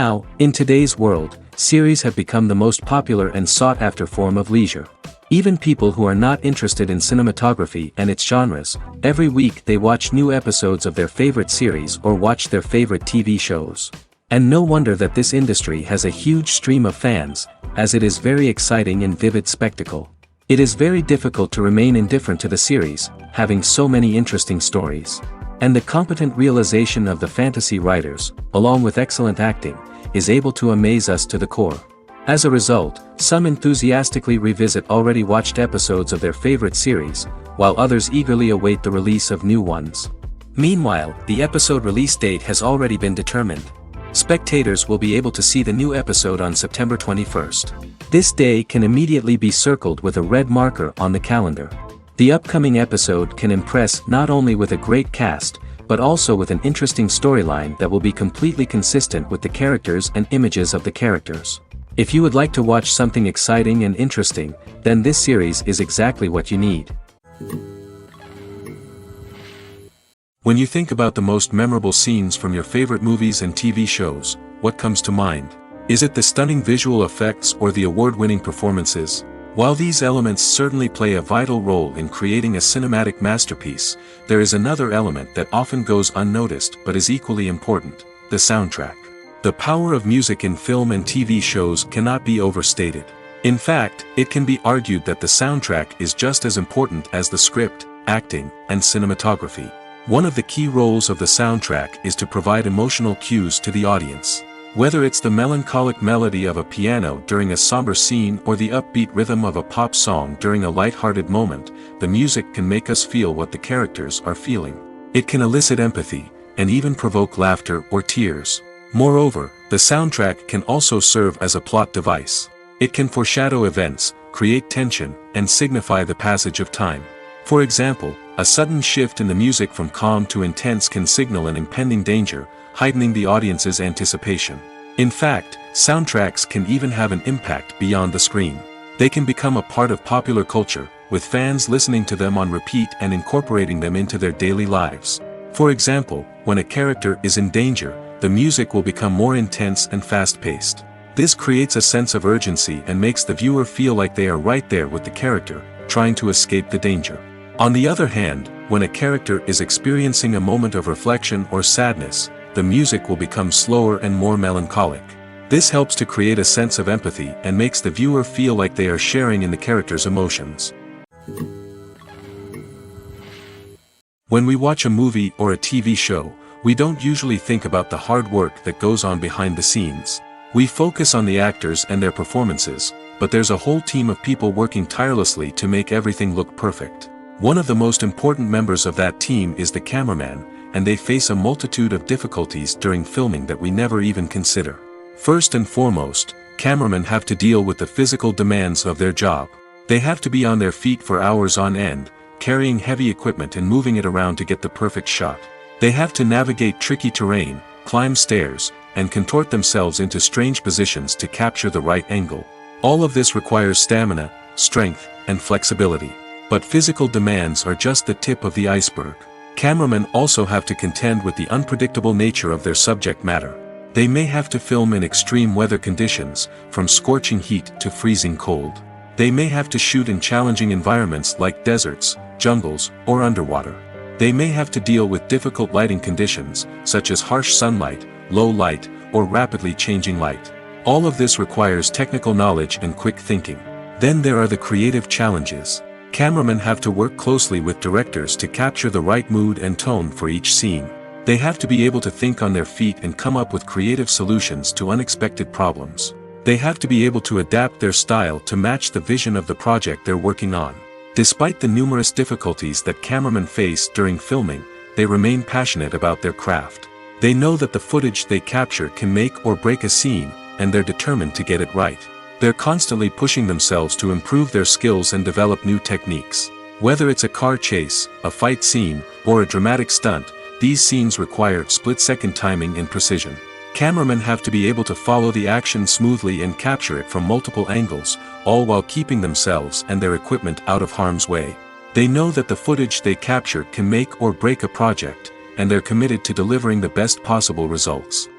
Now, in today's world, series have become the most popular and sought-after form of leisure. Even people who are not interested in cinematography and its genres, every week they watch new episodes of their favorite series or watch their favorite TV shows. And no wonder that this industry has a huge stream of fans, as it is very exciting and vivid spectacle. It is very difficult to remain indifferent to the series, having so many interesting stories. And the competent realization of the fantasy writers, along with excellent acting, is able to amaze us to the core. As a result, some enthusiastically revisit already watched episodes of their favorite series, while others eagerly await the release of new ones. Meanwhile, the episode release date has already been determined. Spectators will be able to see the new episode on September 21st. This day can immediately be circled with a red marker on the calendar. The upcoming episode can impress not only with a great cast, but also with an interesting storyline that will be completely consistent with the characters and images of the characters. If you would like to watch something exciting and interesting, then this series is exactly what you need. When you think about the most memorable scenes from your favorite movies and TV shows, what comes to mind? Is it the stunning visual effects or the award-winning performances? While these elements certainly play a vital role in creating a cinematic masterpiece, there is another element that often goes unnoticed but is equally important: the soundtrack. The power of music in film and TV shows cannot be overstated. In fact, it can be argued that the soundtrack is just as important as the script, acting, and cinematography. One of the key roles of the soundtrack is to provide emotional cues to the audience. Whether it's the melancholic melody of a piano during a somber scene or the upbeat rhythm of a pop song during a light-hearted moment, the music can make us feel what the characters are feeling. It can elicit empathy, and even provoke laughter or tears. Moreover, the soundtrack can also serve as a plot device. It can foreshadow events, create tension, and signify the passage of time. For example, a sudden shift in the music from calm to intense can signal an impending danger, heightening the audience's anticipation. In fact, soundtracks can even have an impact beyond the screen. They can become a part of popular culture, with fans listening to them on repeat and incorporating them into their daily lives. For example, when a character is in danger, the music will become more intense and fast-paced. This creates a sense of urgency and makes the viewer feel like they are right there with the character, trying to escape the danger. On the other hand, when a character is experiencing a moment of reflection or sadness, the music will become slower and more melancholic. This helps to create a sense of empathy and makes the viewer feel like they are sharing in the character's emotions. When we watch a movie or a TV show, we don't usually think about the hard work that goes on behind the scenes. We focus on the actors and their performances, but there's a whole team of people working tirelessly to make everything look perfect. One of the most important members of that team is the cameraman, and they face a multitude of difficulties during filming that we never even consider. First and foremost, cameramen have to deal with the physical demands of their job. They have to be on their feet for hours on end, carrying heavy equipment and moving it around to get the perfect shot. They have to navigate tricky terrain, climb stairs, and contort themselves into strange positions to capture the right angle. All of this requires stamina, strength, and flexibility. But physical demands are just the tip of the iceberg. Cameramen also have to contend with the unpredictable nature of their subject matter. They may have to film in extreme weather conditions, from scorching heat to freezing cold. They may have to shoot in challenging environments like deserts, jungles, or underwater. They may have to deal with difficult lighting conditions, such as harsh sunlight, low light, or rapidly changing light. All of this requires technical knowledge and quick thinking. Then there are the creative challenges. Cameramen have to work closely with directors to capture the right mood and tone for each scene. They have to be able to think on their feet and come up with creative solutions to unexpected problems. They have to be able to adapt their style to match the vision of the project they're working on. Despite the numerous difficulties that cameramen face during filming, they remain passionate about their craft. They know that the footage they capture can make or break a scene, and they're determined to get it right. They're constantly pushing themselves to improve their skills and develop new techniques. Whether it's a car chase, a fight scene, or a dramatic stunt, these scenes require split-second timing and precision. Cameramen have to be able to follow the action smoothly and capture it from multiple angles, all while keeping themselves and their equipment out of harm's way. They know that the footage they capture can make or break a project, and they're committed to delivering the best possible results.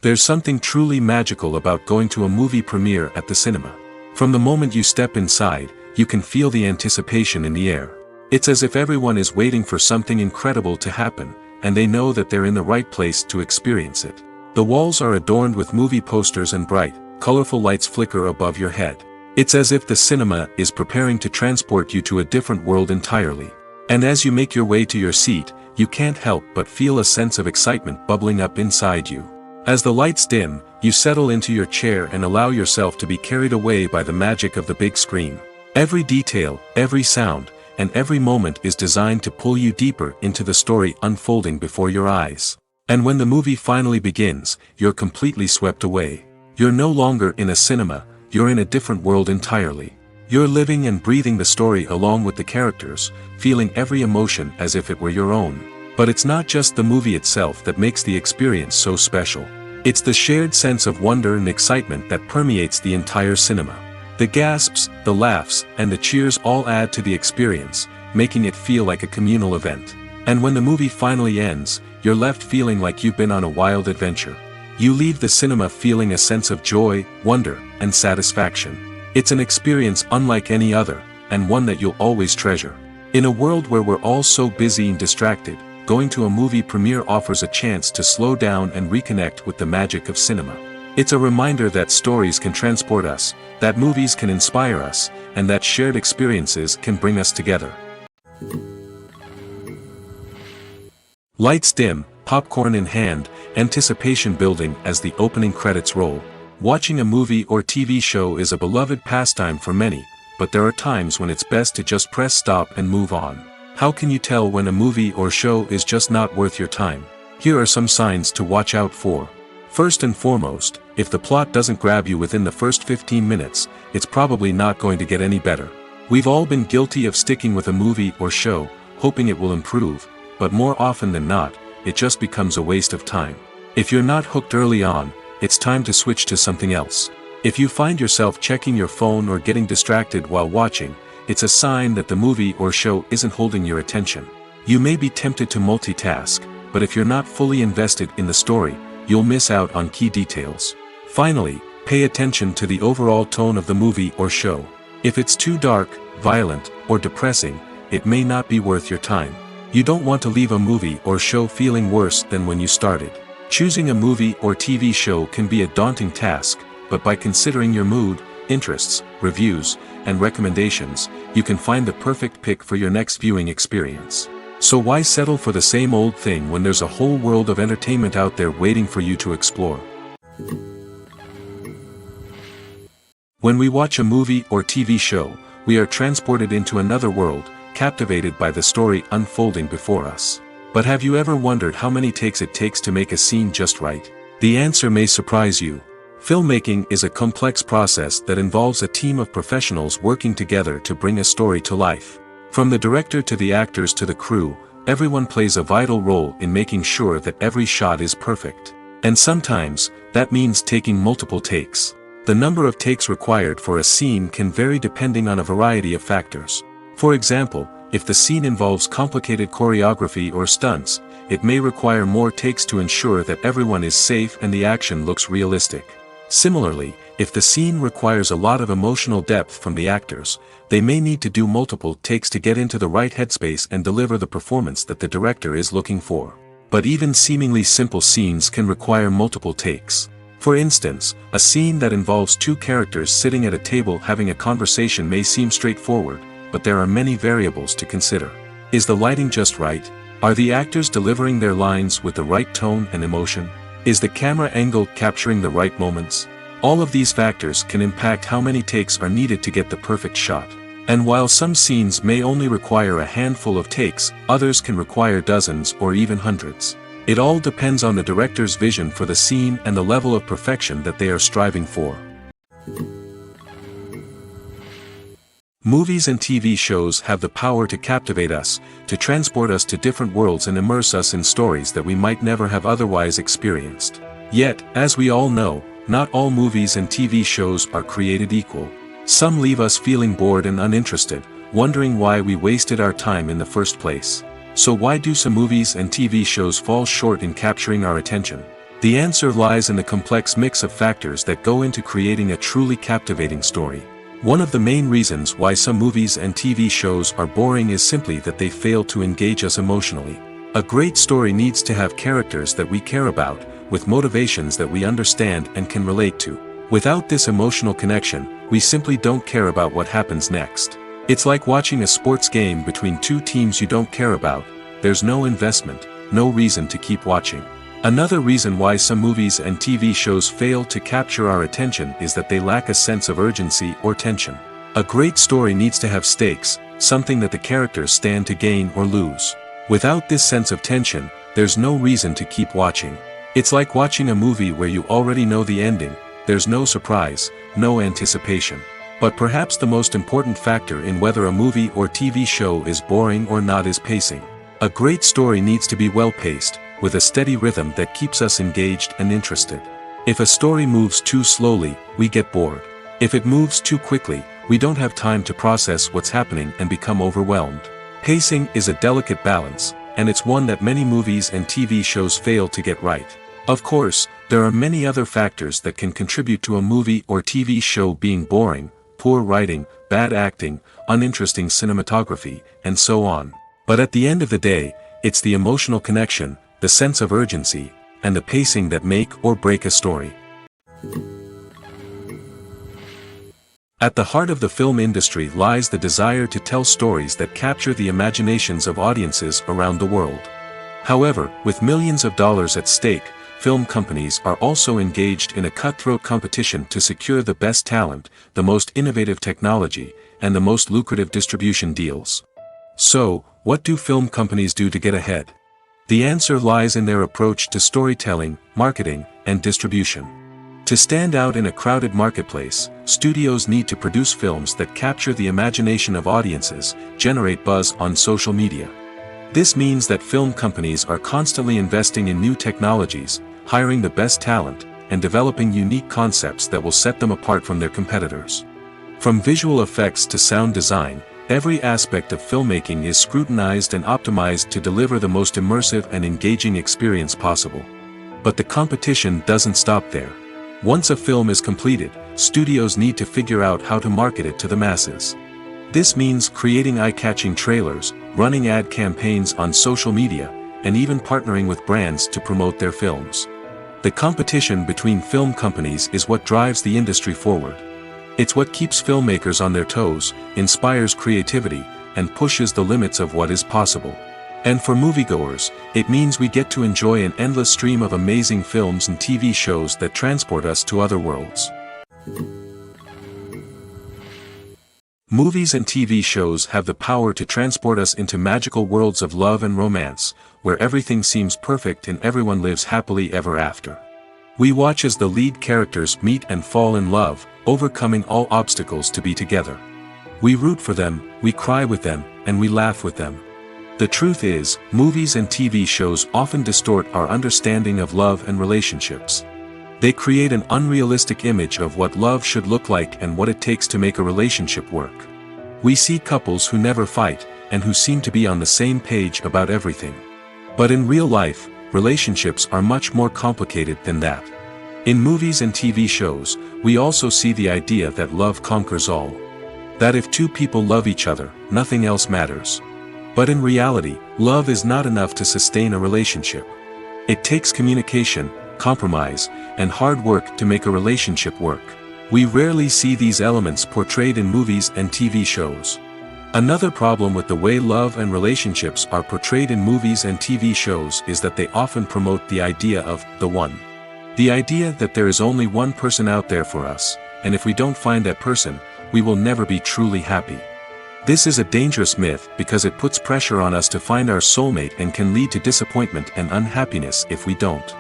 There's something truly magical about going to a movie premiere at the cinema. From the moment you step inside, you can feel the anticipation in the air. It's as if everyone is waiting for something incredible to happen, and they know that they're in the right place to experience it. The walls are adorned with movie posters and bright, colorful lights flicker above your head. It's as if the cinema is preparing to transport you to a different world entirely. And as you make your way to your seat, you can't help but feel a sense of excitement bubbling up inside you. As the lights dim, you settle into your chair and allow yourself to be carried away by the magic of the big screen. Every detail, every sound, and every moment is designed to pull you deeper into the story unfolding before your eyes. And when the movie finally begins, you're completely swept away. You're no longer in a cinema, you're in a different world entirely. You're living and breathing the story along with the characters, feeling every emotion as if it were your own. But it's not just the movie itself that makes the experience so special. It's the shared sense of wonder and excitement that permeates the entire cinema. The gasps, the laughs, and the cheers all add to the experience, making it feel like a communal event. And when the movie finally ends, you're left feeling like you've been on a wild adventure. You leave the cinema feeling a sense of joy, wonder, and satisfaction. It's an experience unlike any other, and one that you'll always treasure. In a world where we're all so busy and distracted, going to a movie premiere offers a chance to slow down and reconnect with the magic of cinema. It's a reminder that stories can transport us, that movies can inspire us, and that shared experiences can bring us together. Lights dim, popcorn in hand, anticipation building as the opening credits roll. Watching a movie or TV show is a beloved pastime for many, but there are times when it's best to just press stop and move on. How can you tell when a movie or show is just not worth your time? Here are some signs to watch out for. First and foremost, if the plot doesn't grab you within the first 15 minutes, it's probably not going to get any better. We've all been guilty of sticking with a movie or show, hoping it will improve, but more often than not, it just becomes a waste of time. If you're not hooked early on, it's time to switch to something else. If you find yourself checking your phone or getting distracted while watching, it's a sign that the movie or show isn't holding your attention. You may be tempted to multitask, but if you're not fully invested in the story, you'll miss out on key details. Finally, pay attention to the overall tone of the movie or show. If it's too dark, violent, or depressing, it may not be worth your time. You don't want to leave a movie or show feeling worse than when you started. Choosing a movie or TV show can be a daunting task, but by considering your mood, interests, reviews, and recommendations, you can find the perfect pick for your next viewing experience. So why settle for the same old thing when there's a whole world of entertainment out there waiting for you to explore? When we watch a movie or TV show, we are transported into another world, captivated by the story unfolding before us. But have you ever wondered how many takes it takes to make a scene just right? The answer may surprise you. Filmmaking is a complex process that involves a team of professionals working together to bring a story to life. From the director to the actors to the crew, everyone plays a vital role in making sure that every shot is perfect. And sometimes, that means taking multiple takes. The number of takes required for a scene can vary depending on a variety of factors. For example, if the scene involves complicated choreography or stunts, it may require more takes to ensure that everyone is safe and the action looks realistic. Similarly, if the scene requires a lot of emotional depth from the actors, they may need to do multiple takes to get into the right headspace and deliver the performance that the director is looking for. But even seemingly simple scenes can require multiple takes. For instance, a scene that involves two characters sitting at a table having a conversation may seem straightforward, but there are many variables to consider. Is the lighting just right? Are the actors delivering their lines with the right tone and emotion? Is the camera angle capturing the right moments? All of these factors can impact how many takes are needed to get the perfect shot. And while some scenes may only require a handful of takes, others can require dozens or even hundreds. It all depends on the director's vision for the scene and the level of perfection that they are striving for. Movies and TV shows have the power to captivate us, to transport us to different worlds and immerse us in stories that we might never have otherwise experienced. Yet, as we all know, not all movies and TV shows are created equal. Some leave us feeling bored and uninterested, wondering why we wasted our time in the first place. So why do some movies and TV shows fall short in capturing our attention? The answer lies in the complex mix of factors that go into creating a truly captivating story. One of the main reasons why some movies and TV shows are boring is simply that they fail to engage us emotionally. A great story needs to have characters that we care about, with motivations that we understand and can relate to. Without this emotional connection, we simply don't care about what happens next. It's like watching a sports game between two teams you don't care about. There's no investment, no reason to keep watching. Another reason why some movies and TV shows fail to capture our attention is that they lack a sense of urgency or tension. A great story needs to have stakes, something that the characters stand to gain or lose. Without this sense of tension, there's no reason to keep watching. It's like watching a movie where you already know the ending. There's no surprise, no anticipation. But perhaps the most important factor in whether a movie or TV show is boring or not is pacing. A great story needs to be well-paced, with a steady rhythm that keeps us engaged and interested. If a story moves too slowly, we get bored. If it moves too quickly, we don't have time to process what's happening and become overwhelmed. Pacing is a delicate balance, and it's one that many movies and TV shows fail to get right. Of course, there are many other factors that can contribute to a movie or TV show being boring: poor writing, bad acting, uninteresting cinematography, and so on. But at the end of the day, it's the emotional connection, the sense of urgency, and the pacing that make or break a story. At the heart of the film industry lies the desire to tell stories that capture the imaginations of audiences around the world. However, with millions of dollars at stake, film companies are also engaged in a cutthroat competition to secure the best talent, the most innovative technology, and the most lucrative distribution deals. So, what do film companies do to get ahead? The answer lies in their approach to storytelling, marketing, and distribution. To stand out in a crowded marketplace, studios need to produce films that capture the imagination of audiences, generate buzz on social media. This means that film companies are constantly investing in new technologies, hiring the best talent, and developing unique concepts that will set them apart from their competitors. From visual effects to sound design, every aspect of filmmaking is scrutinized and optimized to deliver the most immersive and engaging experience possible. But the competition doesn't stop there. Once a film is completed, studios need to figure out how to market it to the masses. This means creating eye-catching trailers, running ad campaigns on social media, and even partnering with brands to promote their films. The competition between film companies is what drives the industry forward. It's what keeps filmmakers on their toes, inspires creativity, and pushes the limits of what is possible. And for moviegoers, it means we get to enjoy an endless stream of amazing films and TV shows that transport us to other worlds. Movies and TV shows have the power to transport us into magical worlds of love and romance, where everything seems perfect and everyone lives happily ever after. We watch as the lead characters meet and fall in love, overcoming all obstacles to be together. We root for them, we cry with them, and we laugh with them. The truth is, movies and TV shows often distort our understanding of love and relationships. They create an unrealistic image of what love should look like and what it takes to make a relationship work. We see couples who never fight, and who seem to be on the same page about everything. But in real life, relationships are much more complicated than that. In movies and TV shows, we also see the idea that love conquers all. That if two people love each other, nothing else matters. But in reality, love is not enough to sustain a relationship. It takes communication, compromise, and hard work to make a relationship work. We rarely see these elements portrayed in movies and TV shows. Another problem with the way love and relationships are portrayed in movies and TV shows is that they often promote the idea of the one. The idea that there is only one person out there for us, and if we don't find that person, we will never be truly happy. This is a dangerous myth because it puts pressure on us to find our soulmate and can lead to disappointment and unhappiness if we don't.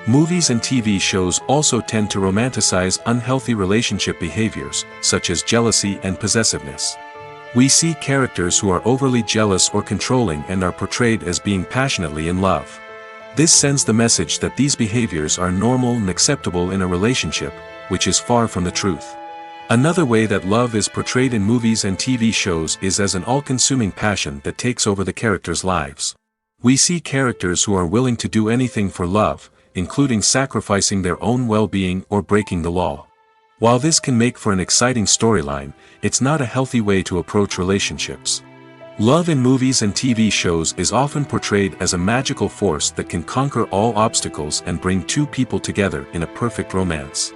Movies and TV shows also tend to romanticize unhealthy relationship behaviors, such as jealousy and possessiveness. We see characters who are overly jealous or controlling and are portrayed as being passionately in love. This sends the message that these behaviors are normal and acceptable in a relationship, which is far from the truth. Another way that love is portrayed in movies and TV shows is as an all-consuming passion that takes over the characters' lives. We see characters who are willing to do anything for love, including sacrificing their own well-being or breaking the law. While this can make for an exciting storyline, it's not a healthy way to approach relationships. Love in movies and TV shows is often portrayed as a magical force that can conquer all obstacles and bring two people together in a perfect romance.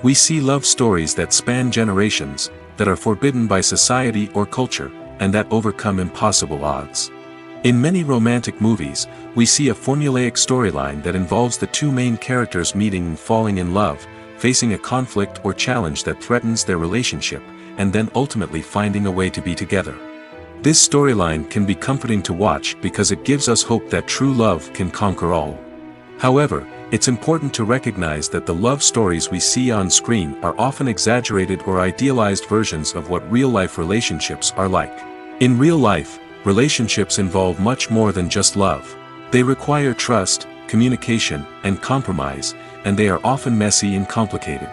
We see love stories that span generations, that are forbidden by society or culture, and that overcome impossible odds. In many romantic movies, we see a formulaic storyline that involves the two main characters meeting and falling in love, facing a conflict or challenge that threatens their relationship, and then ultimately finding a way to be together. This storyline can be comforting to watch because it gives us hope that true love can conquer all. However, it's important to recognize that the love stories we see on screen are often exaggerated or idealized versions of what real-life relationships are like. In real life, relationships involve much more than just love. They require trust, communication, and compromise, and they are often messy and complicated.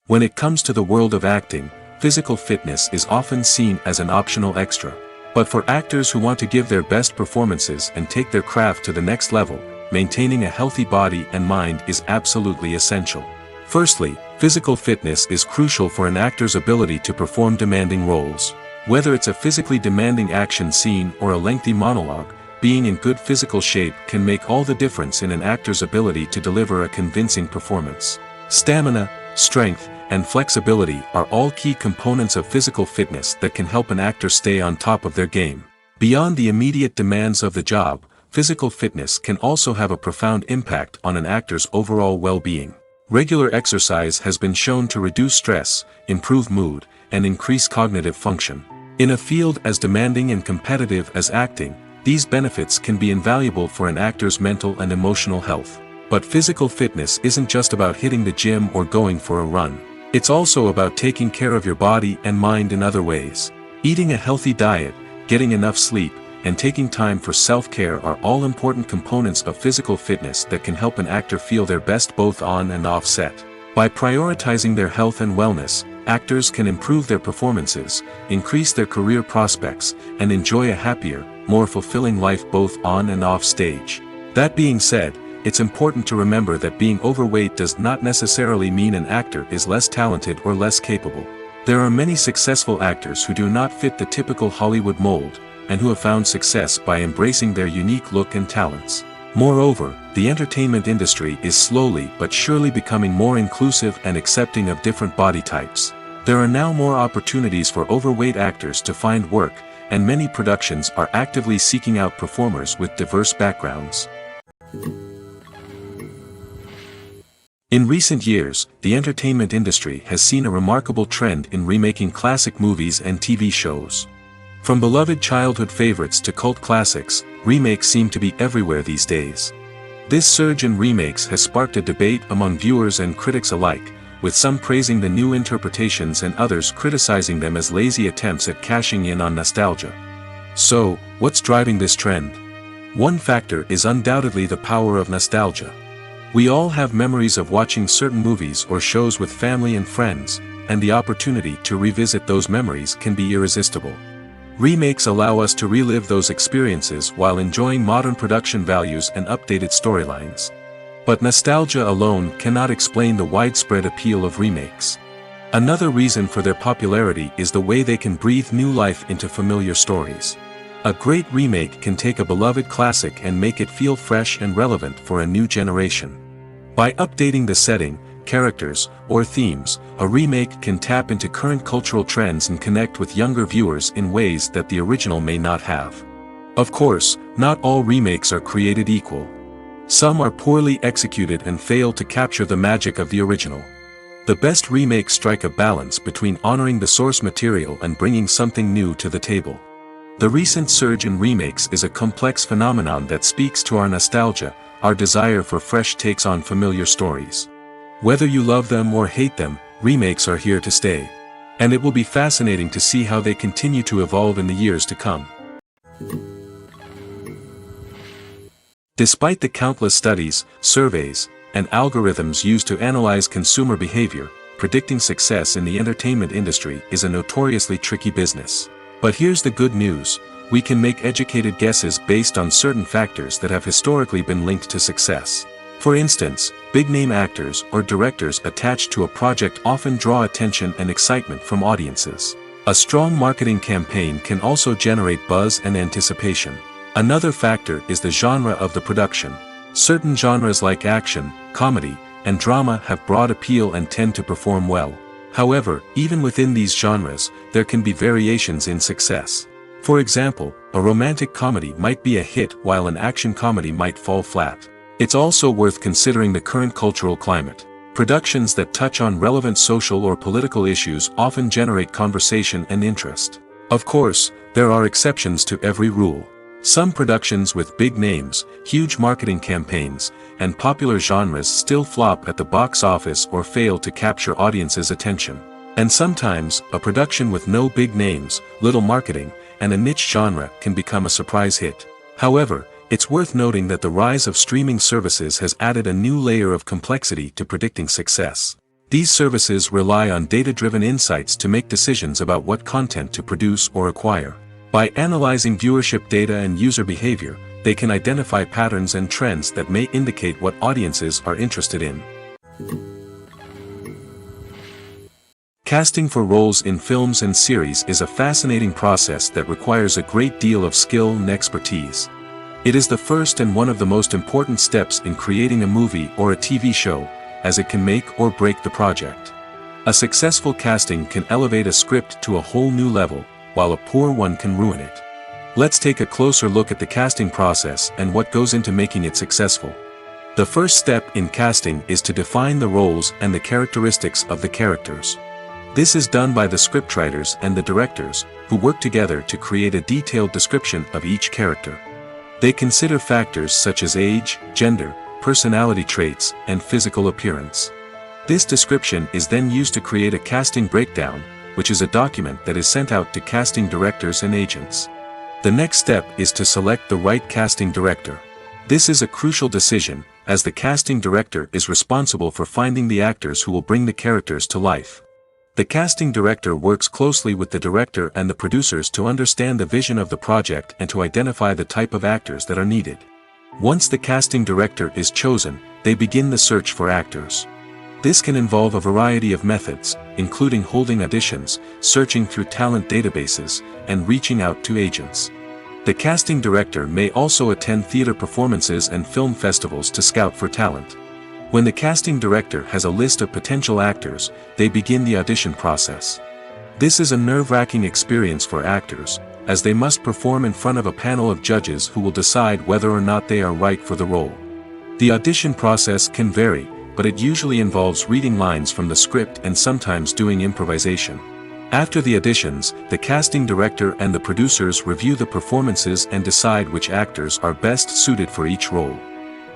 When it comes to the world of acting, physical fitness is often seen as an optional extra. But for actors who want to give their best performances and take their craft to the next level, maintaining a healthy body and mind is absolutely essential. Firstly, physical fitness is crucial for an actor's ability to perform demanding roles. Whether it's a physically demanding action scene or a lengthy monologue, being in good physical shape can make all the difference in an actor's ability to deliver a convincing performance. Stamina, strength, and flexibility are all key components of physical fitness that can help an actor stay on top of their game. Beyond the immediate demands of the job, physical fitness can also have a profound impact on an actor's overall well-being. Regular exercise has been shown to reduce stress, improve mood, and increase cognitive function. In a field as demanding and competitive as acting, these benefits can be invaluable for an actor's mental and emotional health. But physical fitness isn't just about hitting the gym or going for a run. It's also about taking care of your body and mind in other ways. Eating a healthy diet, getting enough sleep, and taking time for self-care are all important components of physical fitness that can help an actor feel their best both on and off set. By prioritizing their health and wellness, actors can improve their performances, increase their career prospects, and enjoy a happier, more fulfilling life both on and off stage. That being said, it's important to remember that being overweight does not necessarily mean an actor is less talented or less capable. There are many successful actors who do not fit the typical Hollywood mold, and who have found success by embracing their unique look and talents. Moreover, the entertainment industry is slowly but surely becoming more inclusive and accepting of different body types. There are now more opportunities for overweight actors to find work, and many productions are actively seeking out performers with diverse backgrounds. In recent years, the entertainment industry has seen a remarkable trend in remaking classic movies and TV shows. From beloved childhood favorites to cult classics, remakes seem to be everywhere these days. This surge in remakes has sparked a debate among viewers and critics alike, with some praising the new interpretations and others criticizing them as lazy attempts at cashing in on nostalgia. So, what's driving this trend? One factor is undoubtedly the power of nostalgia. We all have memories of watching certain movies or shows with family and friends, and the opportunity to revisit those memories can be irresistible. Remakes allow us to relive those experiences while enjoying modern production values and updated storylines. But nostalgia alone cannot explain the widespread appeal of remakes. Another reason for their popularity is the way they can breathe new life into familiar stories. A great remake can take a beloved classic and make it feel fresh and relevant for a new generation. By updating the setting, characters, or themes, a remake can tap into current cultural trends and connect with younger viewers in ways that the original may not have. Of course, not all remakes are created equal. Some are poorly executed and fail to capture the magic of the original. The best remakes strike a balance between honoring the source material and bringing something new to the table. The recent surge in remakes is a complex phenomenon that speaks to our nostalgia, our desire for fresh takes on familiar stories. Whether you love them or hate them, remakes are here to stay. And it will be fascinating to see how they continue to evolve in the years to come. Despite the countless studies, surveys, and algorithms used to analyze consumer behavior, predicting success in the entertainment industry is a notoriously tricky business. But here's the good news: we can make educated guesses based on certain factors that have historically been linked to success. For instance, big-name actors or directors attached to a project often draw attention and excitement from audiences. A strong marketing campaign can also generate buzz and anticipation. Another factor is the genre of the production. Certain genres like action, comedy, and drama have broad appeal and tend to perform well. However, even within these genres, there can be variations in success. For example, a romantic comedy might be a hit while an action comedy might fall flat. It's also worth considering the current cultural climate. Productions that touch on relevant social or political issues often generate conversation and interest. Of course, there are exceptions to every rule. Some productions with big names, huge marketing campaigns, and popular genres still flop at the box office or fail to capture audiences' attention. And sometimes, a production with no big names, little marketing, and a niche genre can become a surprise hit. However, it's worth noting that the rise of streaming services has added a new layer of complexity to predicting success. These services rely on data-driven insights to make decisions about what content to produce or acquire. By analyzing viewership data and user behavior, they can identify patterns and trends that may indicate what audiences are interested in. Casting for roles in films and series is a fascinating process that requires a great deal of skill and expertise. It is the first and one of the most important steps in creating a movie or a TV show, as it can make or break the project. A successful casting can elevate a script to a whole new level, while a poor one can ruin it. Let's take a closer look at the casting process and what goes into making it successful. The first step in casting is to define the roles and the characteristics of the characters. This is done by the scriptwriters and the directors, who work together to create a detailed description of each character. They consider factors such as age, gender, personality traits, and physical appearance. This description is then used to create a casting breakdown, which is a document that is sent out to casting directors and agents. The next step is to select the right casting director. This is a crucial decision, as the casting director is responsible for finding the actors who will bring the characters to life. The casting director works closely with the director and the producers to understand the vision of the project and to identify the type of actors that are needed. Once the casting director is chosen, they begin the search for actors. This can involve a variety of methods, including holding auditions, searching through talent databases, and reaching out to agents. The casting director may also attend theater performances and film festivals to scout for talent. When the casting director has a list of potential actors, they begin the audition process. This is a nerve-wracking experience for actors, as they must perform in front of a panel of judges who will decide whether or not they are right for the role. The audition process can vary, but it usually involves reading lines from the script and sometimes doing improvisation. After the auditions, the casting director and the producers review the performances and decide which actors are best suited for each role.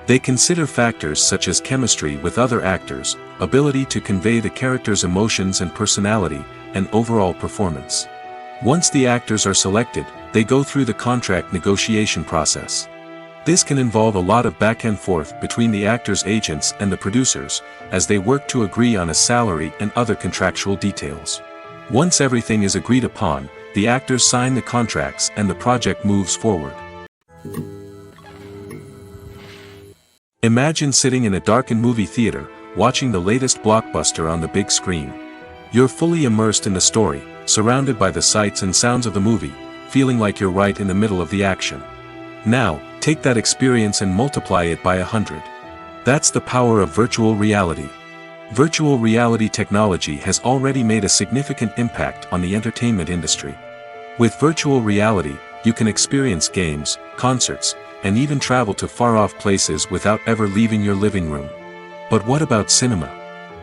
They consider factors such as chemistry with other actors, ability to convey the character's emotions and personality, and overall performance. Once the actors are selected, they go through the contract negotiation process. This can involve a lot of back and forth between the actors' agents and the producers, as they work to agree on a salary and other contractual details. Once everything is agreed upon, the actors sign the contracts and the project moves forward. Imagine sitting in a darkened movie theater, watching the latest blockbuster on the big screen. You're fully immersed in the story, surrounded by the sights and sounds of the movie, feeling like you're right in the middle of the action. Now, take that experience and multiply it by 100. That's the power of virtual reality. Virtual reality technology has already made a significant impact on the entertainment industry. With virtual reality, you can experience games, concerts, and even travel to far-off places without ever leaving your living room. But what about cinema?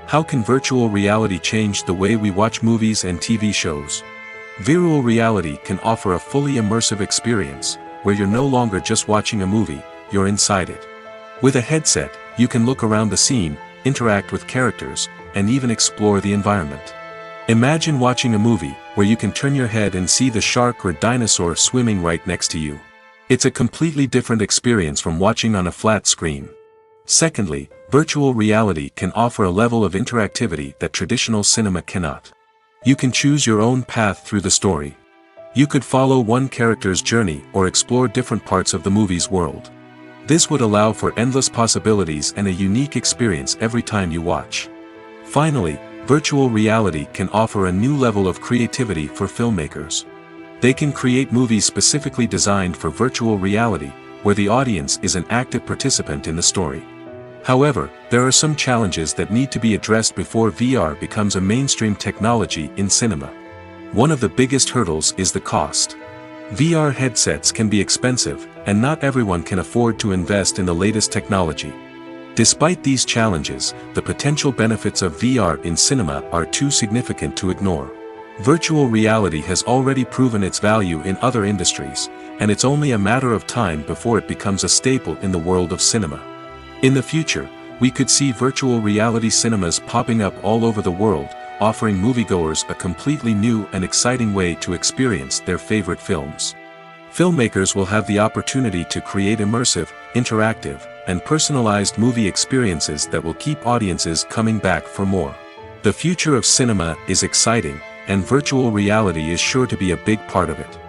How can virtual reality change the way we watch movies and TV shows? Virtual reality can offer a fully immersive experience, where you're no longer just watching a movie, you're inside it. With a headset, you can look around the scene, interact with characters, and even explore the environment. Imagine watching a movie, where you can turn your head and see the shark or dinosaur swimming right next to you. It's a completely different experience from watching on a flat screen. Secondly, virtual reality can offer a level of interactivity that traditional cinema cannot. You can choose your own path through the story. You could follow one character's journey or explore different parts of the movie's world. This would allow for endless possibilities and a unique experience every time you watch. Finally, virtual reality can offer a new level of creativity for filmmakers. They can create movies specifically designed for virtual reality, where the audience is an active participant in the story. However, there are some challenges that need to be addressed before VR becomes a mainstream technology in cinema. One of the biggest hurdles is the cost. VR headsets can be expensive, and not everyone can afford to invest in the latest technology. Despite these challenges, the potential benefits of VR in cinema are too significant to ignore. Virtual reality has already proven its value in other industries, and it's only a matter of time before it becomes a staple in the world of cinema. In the future, we could see virtual reality cinemas popping up all over the world, offering moviegoers a completely new and exciting way to experience their favorite films. Filmmakers will have the opportunity to create immersive, interactive, and personalized movie experiences that will keep audiences coming back for more. The future of cinema is exciting, and virtual reality is sure to be a big part of it.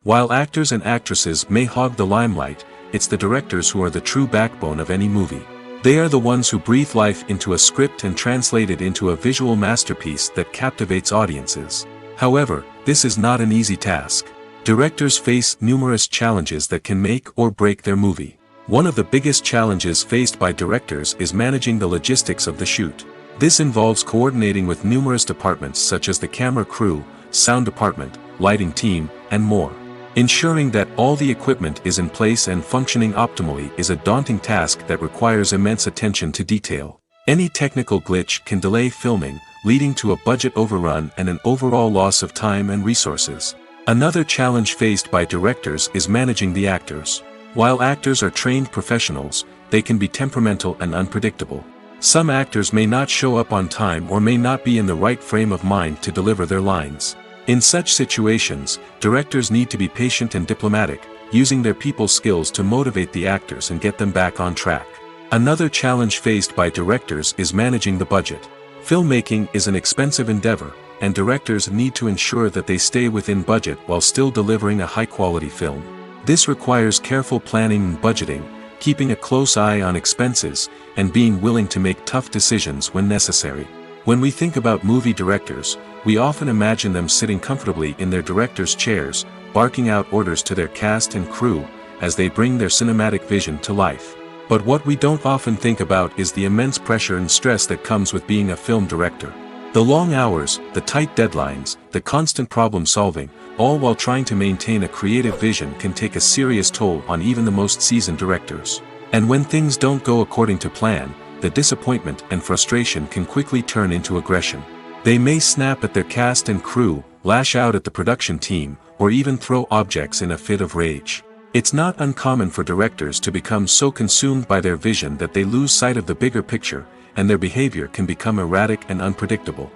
While actors and actresses may hog the limelight, it's the directors who are the true backbone of any movie. They are the ones who breathe life into a script and translate it into a visual masterpiece that captivates audiences. However, this is not an easy task. Directors face numerous challenges that can make or break their movie. One of the biggest challenges faced by directors is managing the logistics of the shoot. This involves coordinating with numerous departments such as the camera crew, sound department, lighting team, and more. Ensuring that all the equipment is in place and functioning optimally is a daunting task that requires immense attention to detail. Any technical glitch can delay filming, leading to a budget overrun and an overall loss of time and resources. Another challenge faced by directors is managing the actors. While actors are trained professionals, they can be temperamental and unpredictable. Some actors may not show up on time or may not be in the right frame of mind to deliver their lines. In such situations, directors need to be patient and diplomatic, using their people skills to motivate the actors and get them back on track. Another challenge faced by directors is managing the budget. Filmmaking is an expensive endeavor, and directors need to ensure that they stay within budget while still delivering a high-quality film. This requires careful planning and budgeting, keeping a close eye on expenses, and being willing to make tough decisions when necessary. When we think about movie directors, we often imagine them sitting comfortably in their director's chairs, barking out orders to their cast and crew, as they bring their cinematic vision to life. But what we don't often think about is the immense pressure and stress that comes with being a film director. The long hours, the tight deadlines, the constant problem solving, all while trying to maintain a creative vision can take a serious toll on even the most seasoned directors. And when things don't go according to plan, the disappointment and frustration can quickly turn into aggression. They may snap at their cast and crew, lash out at the production team, or even throw objects in a fit of rage. It's not uncommon for directors to become so consumed by their vision that they lose sight of the bigger picture, and their behavior can become erratic and unpredictable.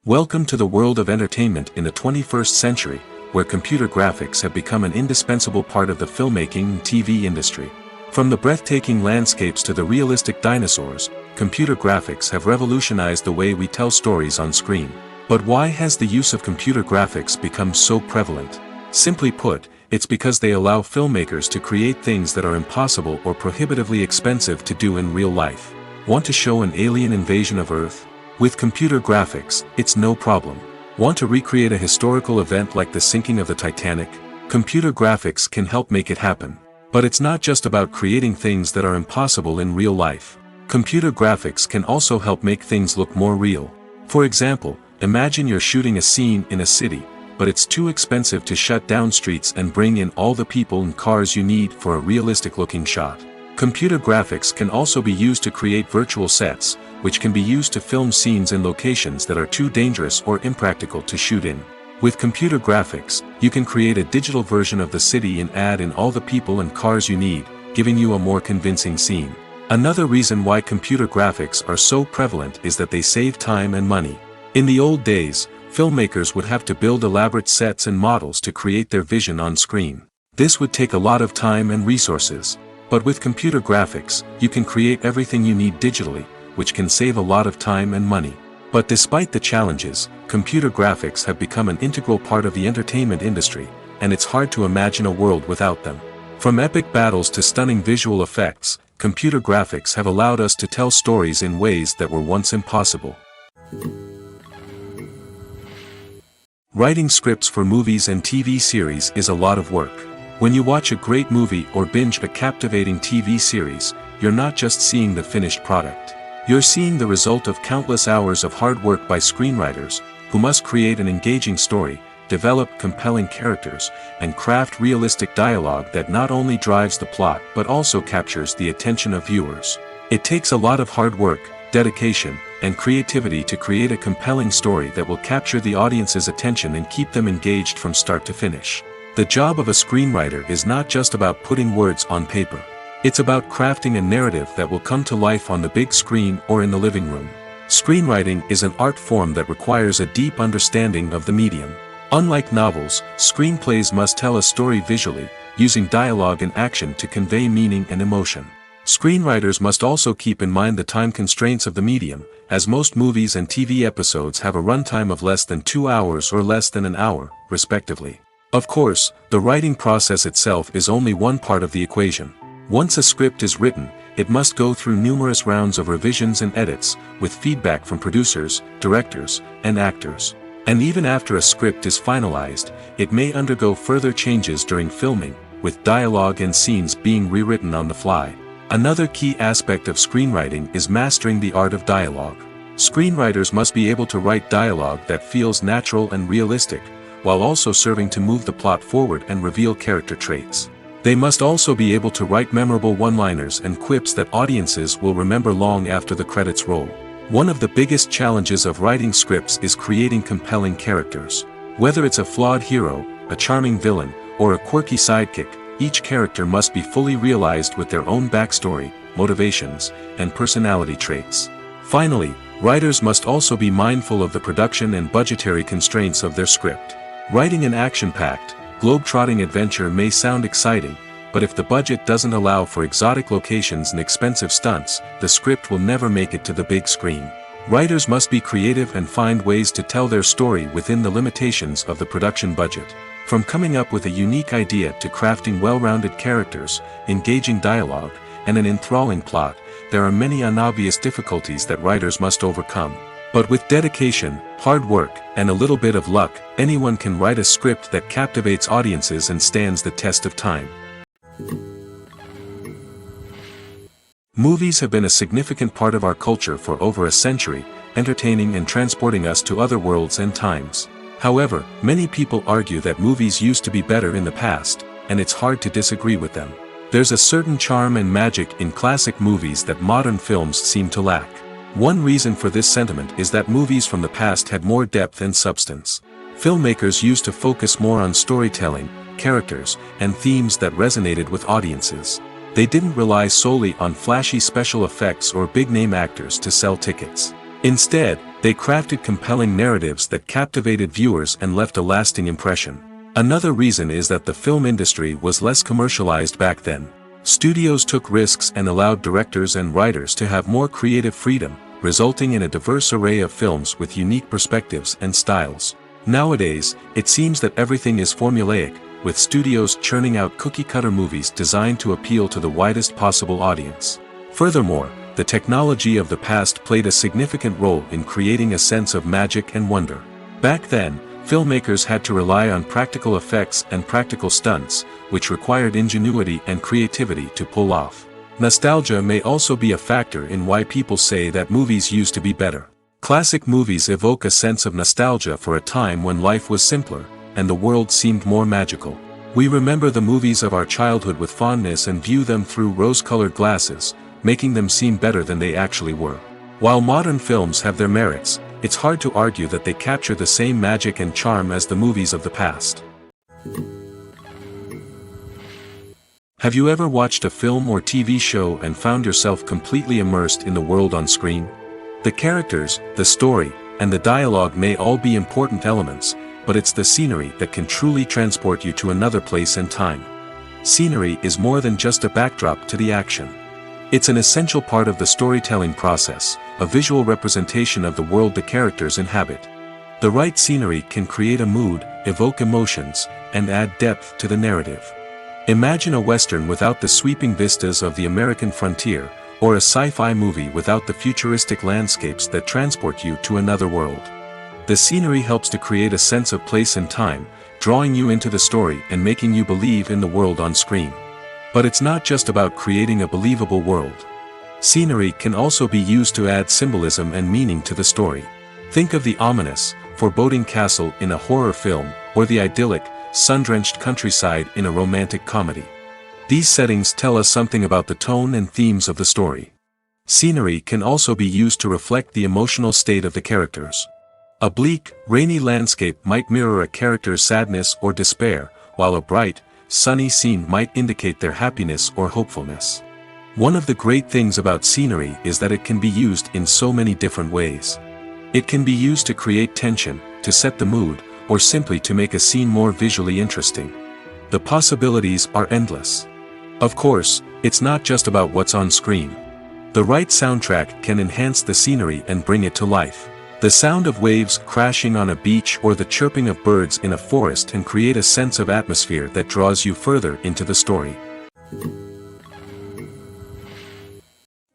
Welcome to the world of entertainment in the 21st century, where computer graphics have become an indispensable part of the filmmaking and TV industry. From the breathtaking landscapes to the realistic dinosaurs, computer graphics have revolutionized the way we tell stories on screen. But why has the use of computer graphics become so prevalent? Simply put, it's because they allow filmmakers to create things that are impossible or prohibitively expensive to do in real life. Want to show an alien invasion of Earth? With computer graphics, it's no problem. Want to recreate a historical event like the sinking of the Titanic? Computer graphics can help make it happen. But it's not just about creating things that are impossible in real life. Computer graphics can also help make things look more real. For example, imagine you're shooting a scene in a city, but it's too expensive to shut down streets and bring in all the people and cars you need for a realistic-looking shot. Computer graphics can also be used to create virtual sets, which can be used to film scenes in locations that are too dangerous or impractical to shoot in. With computer graphics, you can create a digital version of the city and add in all the people and cars you need, giving you a more convincing scene. Another reason why computer graphics are so prevalent is that they save time and money. In the old days, filmmakers would have to build elaborate sets and models to create their vision on screen. This would take a lot of time and resources. But with computer graphics, you can create everything you need digitally, which can save a lot of time and money. But despite the challenges, computer graphics have become an integral part of the entertainment industry, and it's hard to imagine a world without them. From epic battles to stunning visual effects, computer graphics have allowed us to tell stories in ways that were once impossible. Writing scripts for movies and TV series is a lot of work. When you watch a great movie or binge a captivating TV series, you're not just seeing the finished product. You're seeing the result of countless hours of hard work by screenwriters, who must create an engaging story, develop compelling characters, and craft realistic dialogue that not only drives the plot but also captures the attention of viewers. It takes a lot of hard work, dedication, and creativity to create a compelling story that will capture the audience's attention and keep them engaged from start to finish. The job of a screenwriter is not just about putting words on paper. It's about crafting a narrative that will come to life on the big screen or in the living room. Screenwriting is an art form that requires a deep understanding of the medium. Unlike novels, screenplays must tell a story visually, using dialogue and action to convey meaning and emotion. Screenwriters must also keep in mind the time constraints of the medium, as most movies and TV episodes have a runtime of less than 2 hours or less than an hour, respectively. Of course, the writing process itself is only one part of the equation. Once a script is written, it must go through numerous rounds of revisions and edits, with feedback from producers, directors, and actors. And even after a script is finalized, it may undergo further changes during filming, with dialogue and scenes being rewritten on the fly. Another key aspect of screenwriting is mastering the art of dialogue. Screenwriters must be able to write dialogue that feels natural and realistic, while also serving to move the plot forward and reveal character traits. They must also be able to write memorable one-liners and quips that audiences will remember long after the credits roll. One of the biggest challenges of writing scripts is creating compelling characters. Whether it's a flawed hero, a charming villain, or a quirky sidekick, each character must be fully realized with their own backstory, motivations, and personality traits. Finally, writers must also be mindful of the production and budgetary constraints of their script. Writing an action-packed, globe-trotting adventure may sound exciting, but if the budget doesn't allow for exotic locations and expensive stunts, the script will never make it to the big screen. Writers must be creative and find ways to tell their story within the limitations of the production budget. From coming up with a unique idea to crafting well-rounded characters, engaging dialogue, and an enthralling plot, there are many unobvious difficulties that writers must overcome. But with dedication, hard work, and a little bit of luck, anyone can write a script that captivates audiences and stands the test of time. Movies have been a significant part of our culture for over a century, entertaining and transporting us to other worlds and times. However, many people argue that movies used to be better in the past, and it's hard to disagree with them. There's a certain charm and magic in classic movies that modern films seem to lack. One reason for this sentiment is that movies from the past had more depth and substance. Filmmakers used to focus more on storytelling, characters, and themes that resonated with audiences. They didn't rely solely on flashy special effects or big-name actors to sell tickets. Instead, they crafted compelling narratives that captivated viewers and left a lasting impression. Another reason is that the film industry was less commercialized back then. Studios took risks and allowed directors and writers to have more creative freedom, resulting in a diverse array of films with unique perspectives and styles. Nowadays, it seems that everything is formulaic, with studios churning out cookie-cutter movies designed to appeal to the widest possible audience. Furthermore, the technology of the past played a significant role in creating a sense of magic and wonder. Back then, filmmakers had to rely on practical effects and practical stunts, which required ingenuity and creativity to pull off. Nostalgia may also be a factor in why people say that movies used to be better. Classic movies evoke a sense of nostalgia for a time when life was simpler, and the world seemed more magical. We remember the movies of our childhood with fondness and view them through rose-colored glasses, making them seem better than they actually were. While modern films have their merits, it's hard to argue that they capture the same magic and charm as the movies of the past. Have you ever watched a film or TV show and found yourself completely immersed in the world on screen? The characters, the story, and the dialogue may all be important elements, but it's the scenery that can truly transport you to another place and time. Scenery is more than just a backdrop to the action. It's an essential part of the storytelling process, a visual representation of the world the characters inhabit. The right scenery can create a mood, evoke emotions, and add depth to the narrative. Imagine a Western without the sweeping vistas of the American frontier, or a sci-fi movie without the futuristic landscapes that transport you to another world. The scenery helps to create a sense of place and time, drawing you into the story and making you believe in the world on screen. But it's not just about creating a believable world. Scenery can also be used to add symbolism and meaning to the story. Think of the ominous, foreboding castle in a horror film, or the idyllic, sun-drenched countryside in a romantic comedy. These settings tell us something about the tone and themes of the story. Scenery can also be used to reflect the emotional state of the characters. A bleak, rainy landscape might mirror a character's sadness or despair, while a bright, sunny scene might indicate their happiness or hopefulness. One of the great things about scenery is that it can be used in so many different ways. It can be used to create tension, to set the mood, or simply to make a scene more visually interesting. The possibilities are endless. Of course, it's not just about what's on screen. The right soundtrack can enhance the scenery and bring it to life. The sound of waves crashing on a beach or the chirping of birds in a forest can create a sense of atmosphere that draws you further into the story.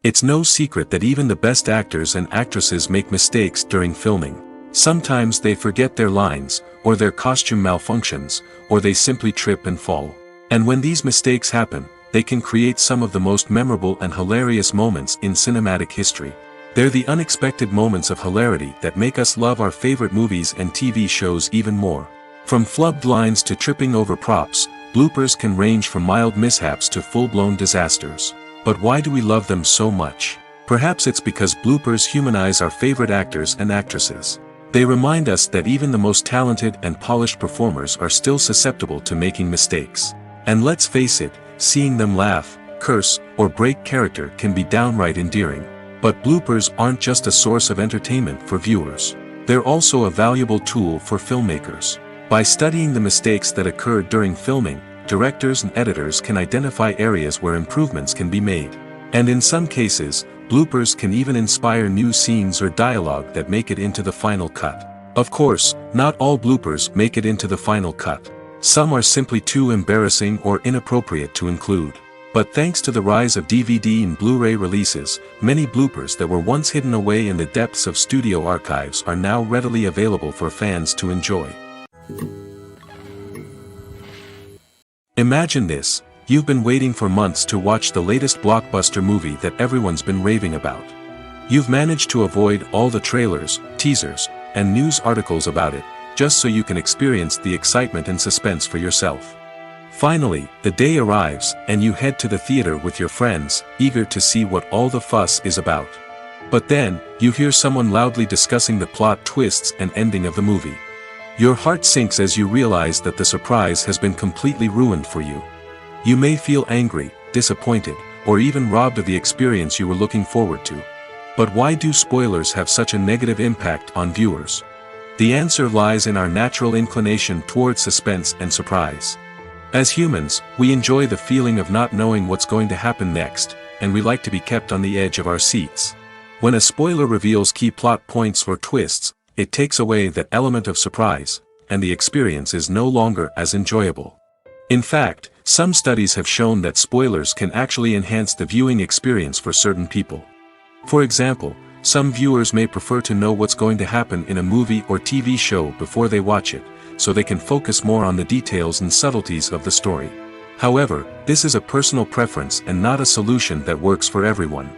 It's no secret that even the best actors and actresses make mistakes during filming. Sometimes they forget their lines, or their costume malfunctions, or they simply trip and fall. And when these mistakes happen, they can create some of the most memorable and hilarious moments in cinematic history. They're the unexpected moments of hilarity that make us love our favorite movies and TV shows even more. From flubbed lines to tripping over props, bloopers can range from mild mishaps to full-blown disasters. But why do we love them so much? Perhaps it's because bloopers humanize our favorite actors and actresses. They remind us that even the most talented and polished performers are still susceptible to making mistakes. And let's face it, seeing them laugh, curse, or break character can be downright endearing. But bloopers aren't just a source of entertainment for viewers. They're also a valuable tool for filmmakers. By studying the mistakes that occurred during filming, directors and editors can identify areas where improvements can be made. And in some cases, bloopers can even inspire new scenes or dialogue that make it into the final cut. Of course, not all bloopers make it into the final cut. Some are simply too embarrassing or inappropriate to include. But thanks to the rise of DVD and Blu-ray releases, many bloopers that were once hidden away in the depths of studio archives are now readily available for fans to enjoy. Imagine this. You've been waiting for months to watch the latest blockbuster movie that everyone's been raving about. You've managed to avoid all the trailers, teasers, and news articles about it, just so you can experience the excitement and suspense for yourself. Finally, the day arrives, and you head to the theater with your friends, eager to see what all the fuss is about. But then, you hear someone loudly discussing the plot twists and ending of the movie. Your heart sinks as you realize that the surprise has been completely ruined for you. You may feel angry, disappointed, or even robbed of the experience you were looking forward to. But why do spoilers have such a negative impact on viewers? The answer lies in our natural inclination towards suspense and surprise. As humans, we enjoy the feeling of not knowing what's going to happen next, and we like to be kept on the edge of our seats. When a spoiler reveals key plot points or twists, it takes away that element of surprise, and the experience is no longer as enjoyable. In fact, some studies have shown that spoilers can actually enhance the viewing experience for certain people. For example, some viewers may prefer to know what's going to happen in a movie or TV show before they watch it, so they can focus more on the details and subtleties of the story. However, this is a personal preference and not a solution that works for everyone.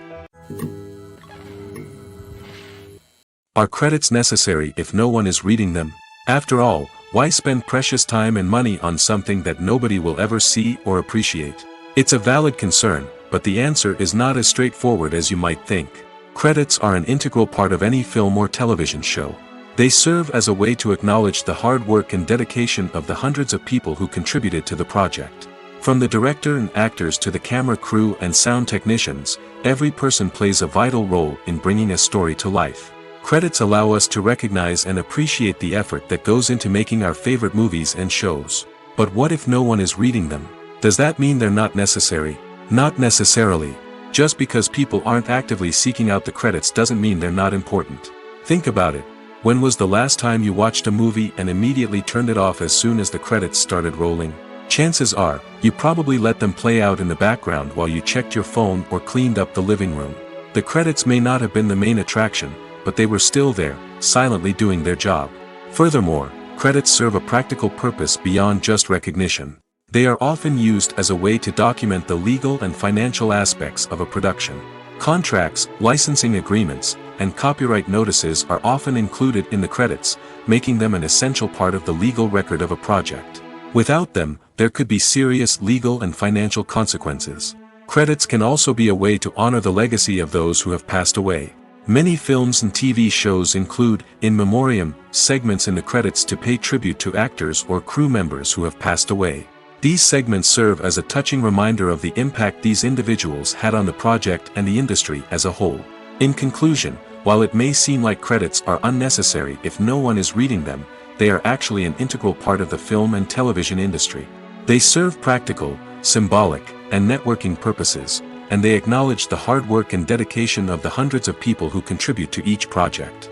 Are credits necessary if no one is reading them? After all, why spend precious time and money on something that nobody will ever see or appreciate? It's a valid concern, but the answer is not as straightforward as you might think. Credits are an integral part of any film or television show. They serve as a way to acknowledge the hard work and dedication of the hundreds of people who contributed to the project. From the director and actors to the camera crew and sound technicians, every person plays a vital role in bringing a story to life. Credits allow us to recognize and appreciate the effort that goes into making our favorite movies and shows. But what if no one is reading them? Does that mean they're not necessary? Not necessarily. Just because people aren't actively seeking out the credits doesn't mean they're not important. Think about it. When was the last time you watched a movie and immediately turned it off as soon as the credits started rolling? Chances are, you probably let them play out in the background while you checked your phone or cleaned up the living room. The credits may not have been the main attraction, but they were still there, silently doing their job. Furthermore, credits serve a practical purpose beyond just recognition. They are often used as a way to document the legal and financial aspects of a production. Contracts, licensing agreements, and copyright notices are often included in the credits, making them an essential part of the legal record of a project. Without them, there could be serious legal and financial consequences. Credits can also be a way to honor the legacy of those who have passed away. Many films and TV shows include, in memoriam, segments in the credits to pay tribute to actors or crew members who have passed away. These segments serve as a touching reminder of the impact these individuals had on the project and the industry as a whole. In conclusion, while it may seem like credits are unnecessary if no one is reading them, they are actually an integral part of the film and television industry. They serve practical, symbolic, and networking purposes, and they acknowledge the hard work and dedication of the hundreds of people who contribute to each project.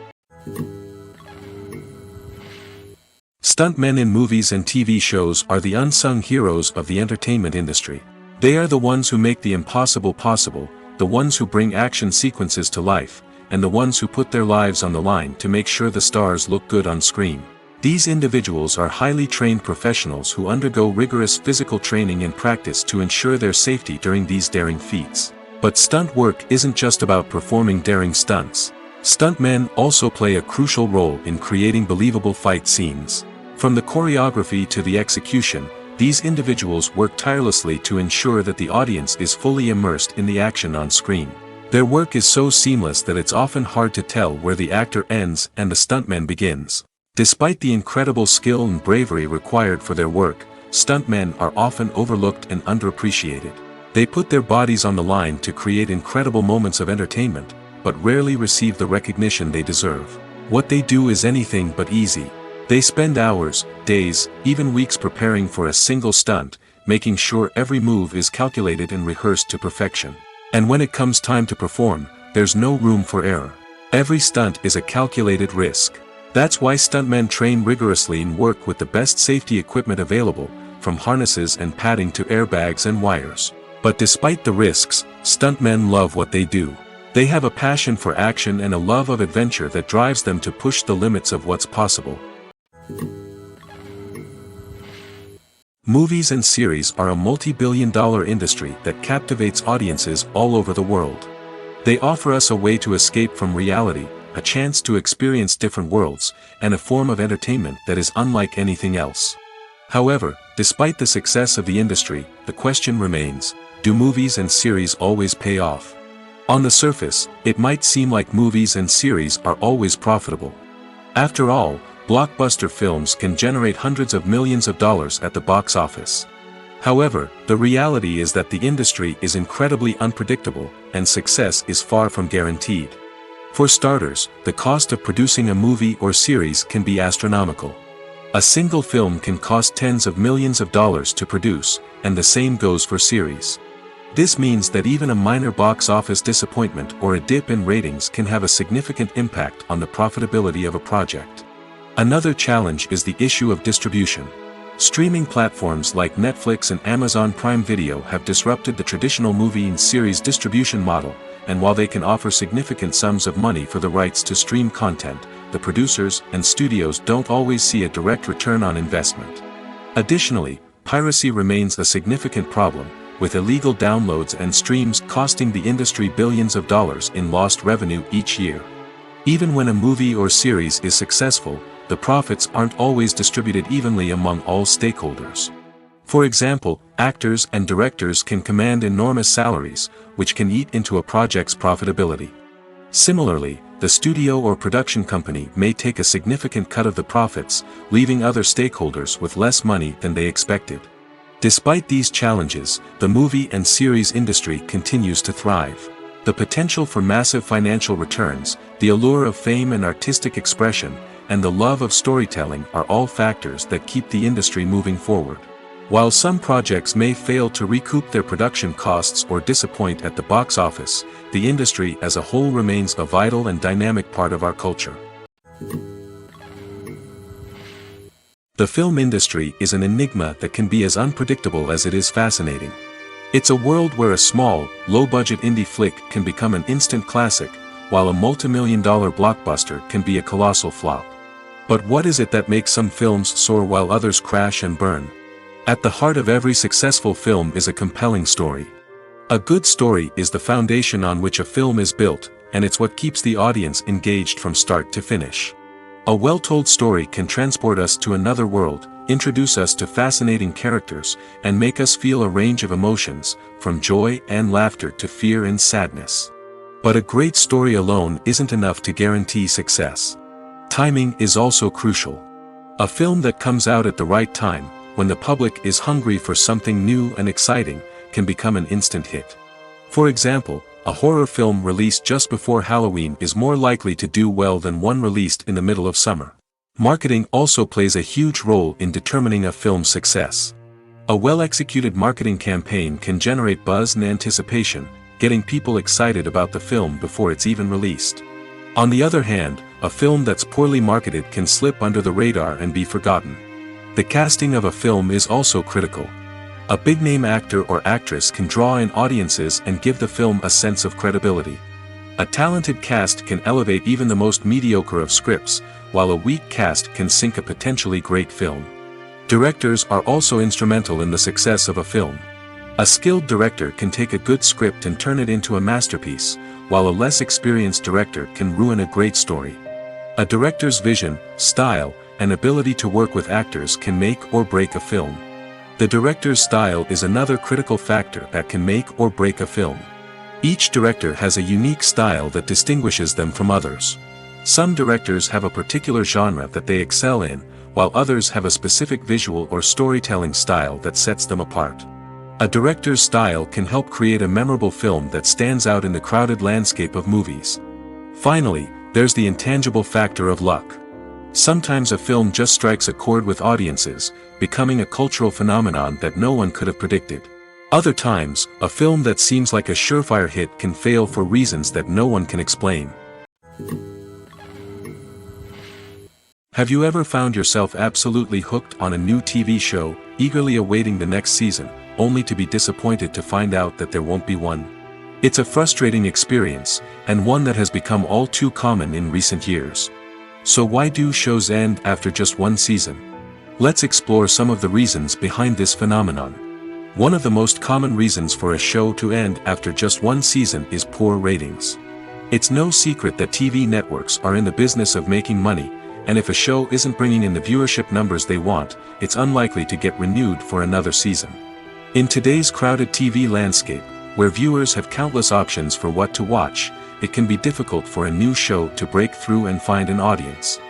Stuntmen in movies and TV shows are the unsung heroes of the entertainment industry. They are the ones who make the impossible possible, the ones who bring action sequences to life, and the ones who put their lives on the line to make sure the stars look good on screen. These individuals are highly trained professionals who undergo rigorous physical training and practice to ensure their safety during these daring feats. But stunt work isn't just about performing daring stunts. Stuntmen also play a crucial role in creating believable fight scenes. From the choreography to the execution, these individuals work tirelessly to ensure that the audience is fully immersed in the action on screen. Their work is so seamless that it's often hard to tell where the actor ends and the stuntman begins. Despite the incredible skill and bravery required for their work, stuntmen are often overlooked and underappreciated. They put their bodies on the line to create incredible moments of entertainment, but rarely receive the recognition they deserve. What they do is anything but easy. They spend hours, days, even weeks preparing for a single stunt, making sure every move is calculated and rehearsed to perfection. And when it comes time to perform, there's no room for error. Every stunt is a calculated risk. That's why stuntmen train rigorously and work with the best safety equipment available, from harnesses and padding to airbags and wires. But despite the risks, stuntmen love what they do. They have a passion for action and a love of adventure that drives them to push the limits of what's possible. Movies and series are a multi-billion-dollar industry that captivates audiences all over the world. They offer us a way to escape from reality, a chance to experience different worlds, and a form of entertainment that is unlike anything else. However, despite the success of the industry, the question remains, do movies and series always pay off? On the surface, it might seem like movies and series are always profitable. After all, blockbuster films can generate hundreds of millions of dollars at the box office. However, the reality is that the industry is incredibly unpredictable, and success is far from guaranteed. For starters, the cost of producing a movie or series can be astronomical. A single film can cost tens of millions of dollars to produce, and the same goes for series. This means that even a minor box office disappointment or a dip in ratings can have a significant impact on the profitability of a project. Another challenge is the issue of distribution. Streaming platforms like Netflix and Amazon Prime Video have disrupted the traditional movie and series distribution model, and while they can offer significant sums of money for the rights to stream content, the producers and studios don't always see a direct return on investment. Additionally, piracy remains a significant problem, with illegal downloads and streams costing the industry billions of dollars in lost revenue each year. Even when a movie or series is successful, the profits aren't always distributed evenly among all stakeholders. For example, actors and directors can command enormous salaries, which can eat into a project's profitability. Similarly, the studio or production company may take a significant cut of the profits, leaving other stakeholders with less money than they expected. Despite these challenges, the movie and series industry continues to thrive. The potential for massive financial returns, the allure of fame and artistic expression, and the love of storytelling are all factors that keep the industry moving forward. While some projects may fail to recoup their production costs or disappoint at the box office, the industry as a whole remains a vital and dynamic part of our culture. The film industry is an enigma that can be as unpredictable as it is fascinating. It's a world where a small, low-budget indie flick can become an instant classic, while a multi-million-dollar blockbuster can be a colossal flop. But what is it that makes some films soar while others crash and burn? At the heart of every successful film is a compelling story. A good story is the foundation on which a film is built, and it's what keeps the audience engaged from start to finish. A well-told story can transport us to another world, introduce us to fascinating characters, and make us feel a range of emotions, from joy and laughter to fear and sadness. But a great story alone isn't enough to guarantee success. Timing is also crucial. A film that comes out at the right time, when the public is hungry for something new and exciting, can become an instant hit. For example, a horror film released just before Halloween is more likely to do well than one released in the middle of summer. Marketing also plays a huge role in determining a film's success. A well-executed marketing campaign can generate buzz and anticipation, getting people excited about the film before it's even released. On the other hand, a film that's poorly marketed can slip under the radar and be forgotten. The casting of a film is also critical. A big-name actor or actress can draw in audiences and give the film a sense of credibility. A talented cast can elevate even the most mediocre of scripts, while a weak cast can sink a potentially great film. Directors are also instrumental in the success of a film. A skilled director can take a good script and turn it into a masterpiece, while a less experienced director can ruin a great story. A director's vision, style, and ability to work with actors can make or break a film. The director's style is another critical factor that can make or break a film. Each director has a unique style that distinguishes them from others. Some directors have a particular genre that they excel in, while others have a specific visual or storytelling style that sets them apart. A director's style can help create a memorable film that stands out in the crowded landscape of movies. Finally, there's the intangible factor of luck. Sometimes a film just strikes a chord with audiences, becoming a cultural phenomenon that no one could have predicted. Other times, a film that seems like a surefire hit can fail for reasons that no one can explain. Have you ever found yourself absolutely hooked on a new TV show, eagerly awaiting the next season, only to be disappointed to find out that there won't be one? It's a frustrating experience, and one that has become all too common in recent years. So why do shows end after just one season? Let's explore some of the reasons behind this phenomenon. One of the most common reasons for a show to end after just one season is poor ratings. It's no secret that TV networks are in the business of making money, and if a show isn't bringing in the viewership numbers they want, it's unlikely to get renewed for another season. In today's crowded TV landscape, where viewers have countless options for what to watch, it can be difficult for a new show to break through and find an audience.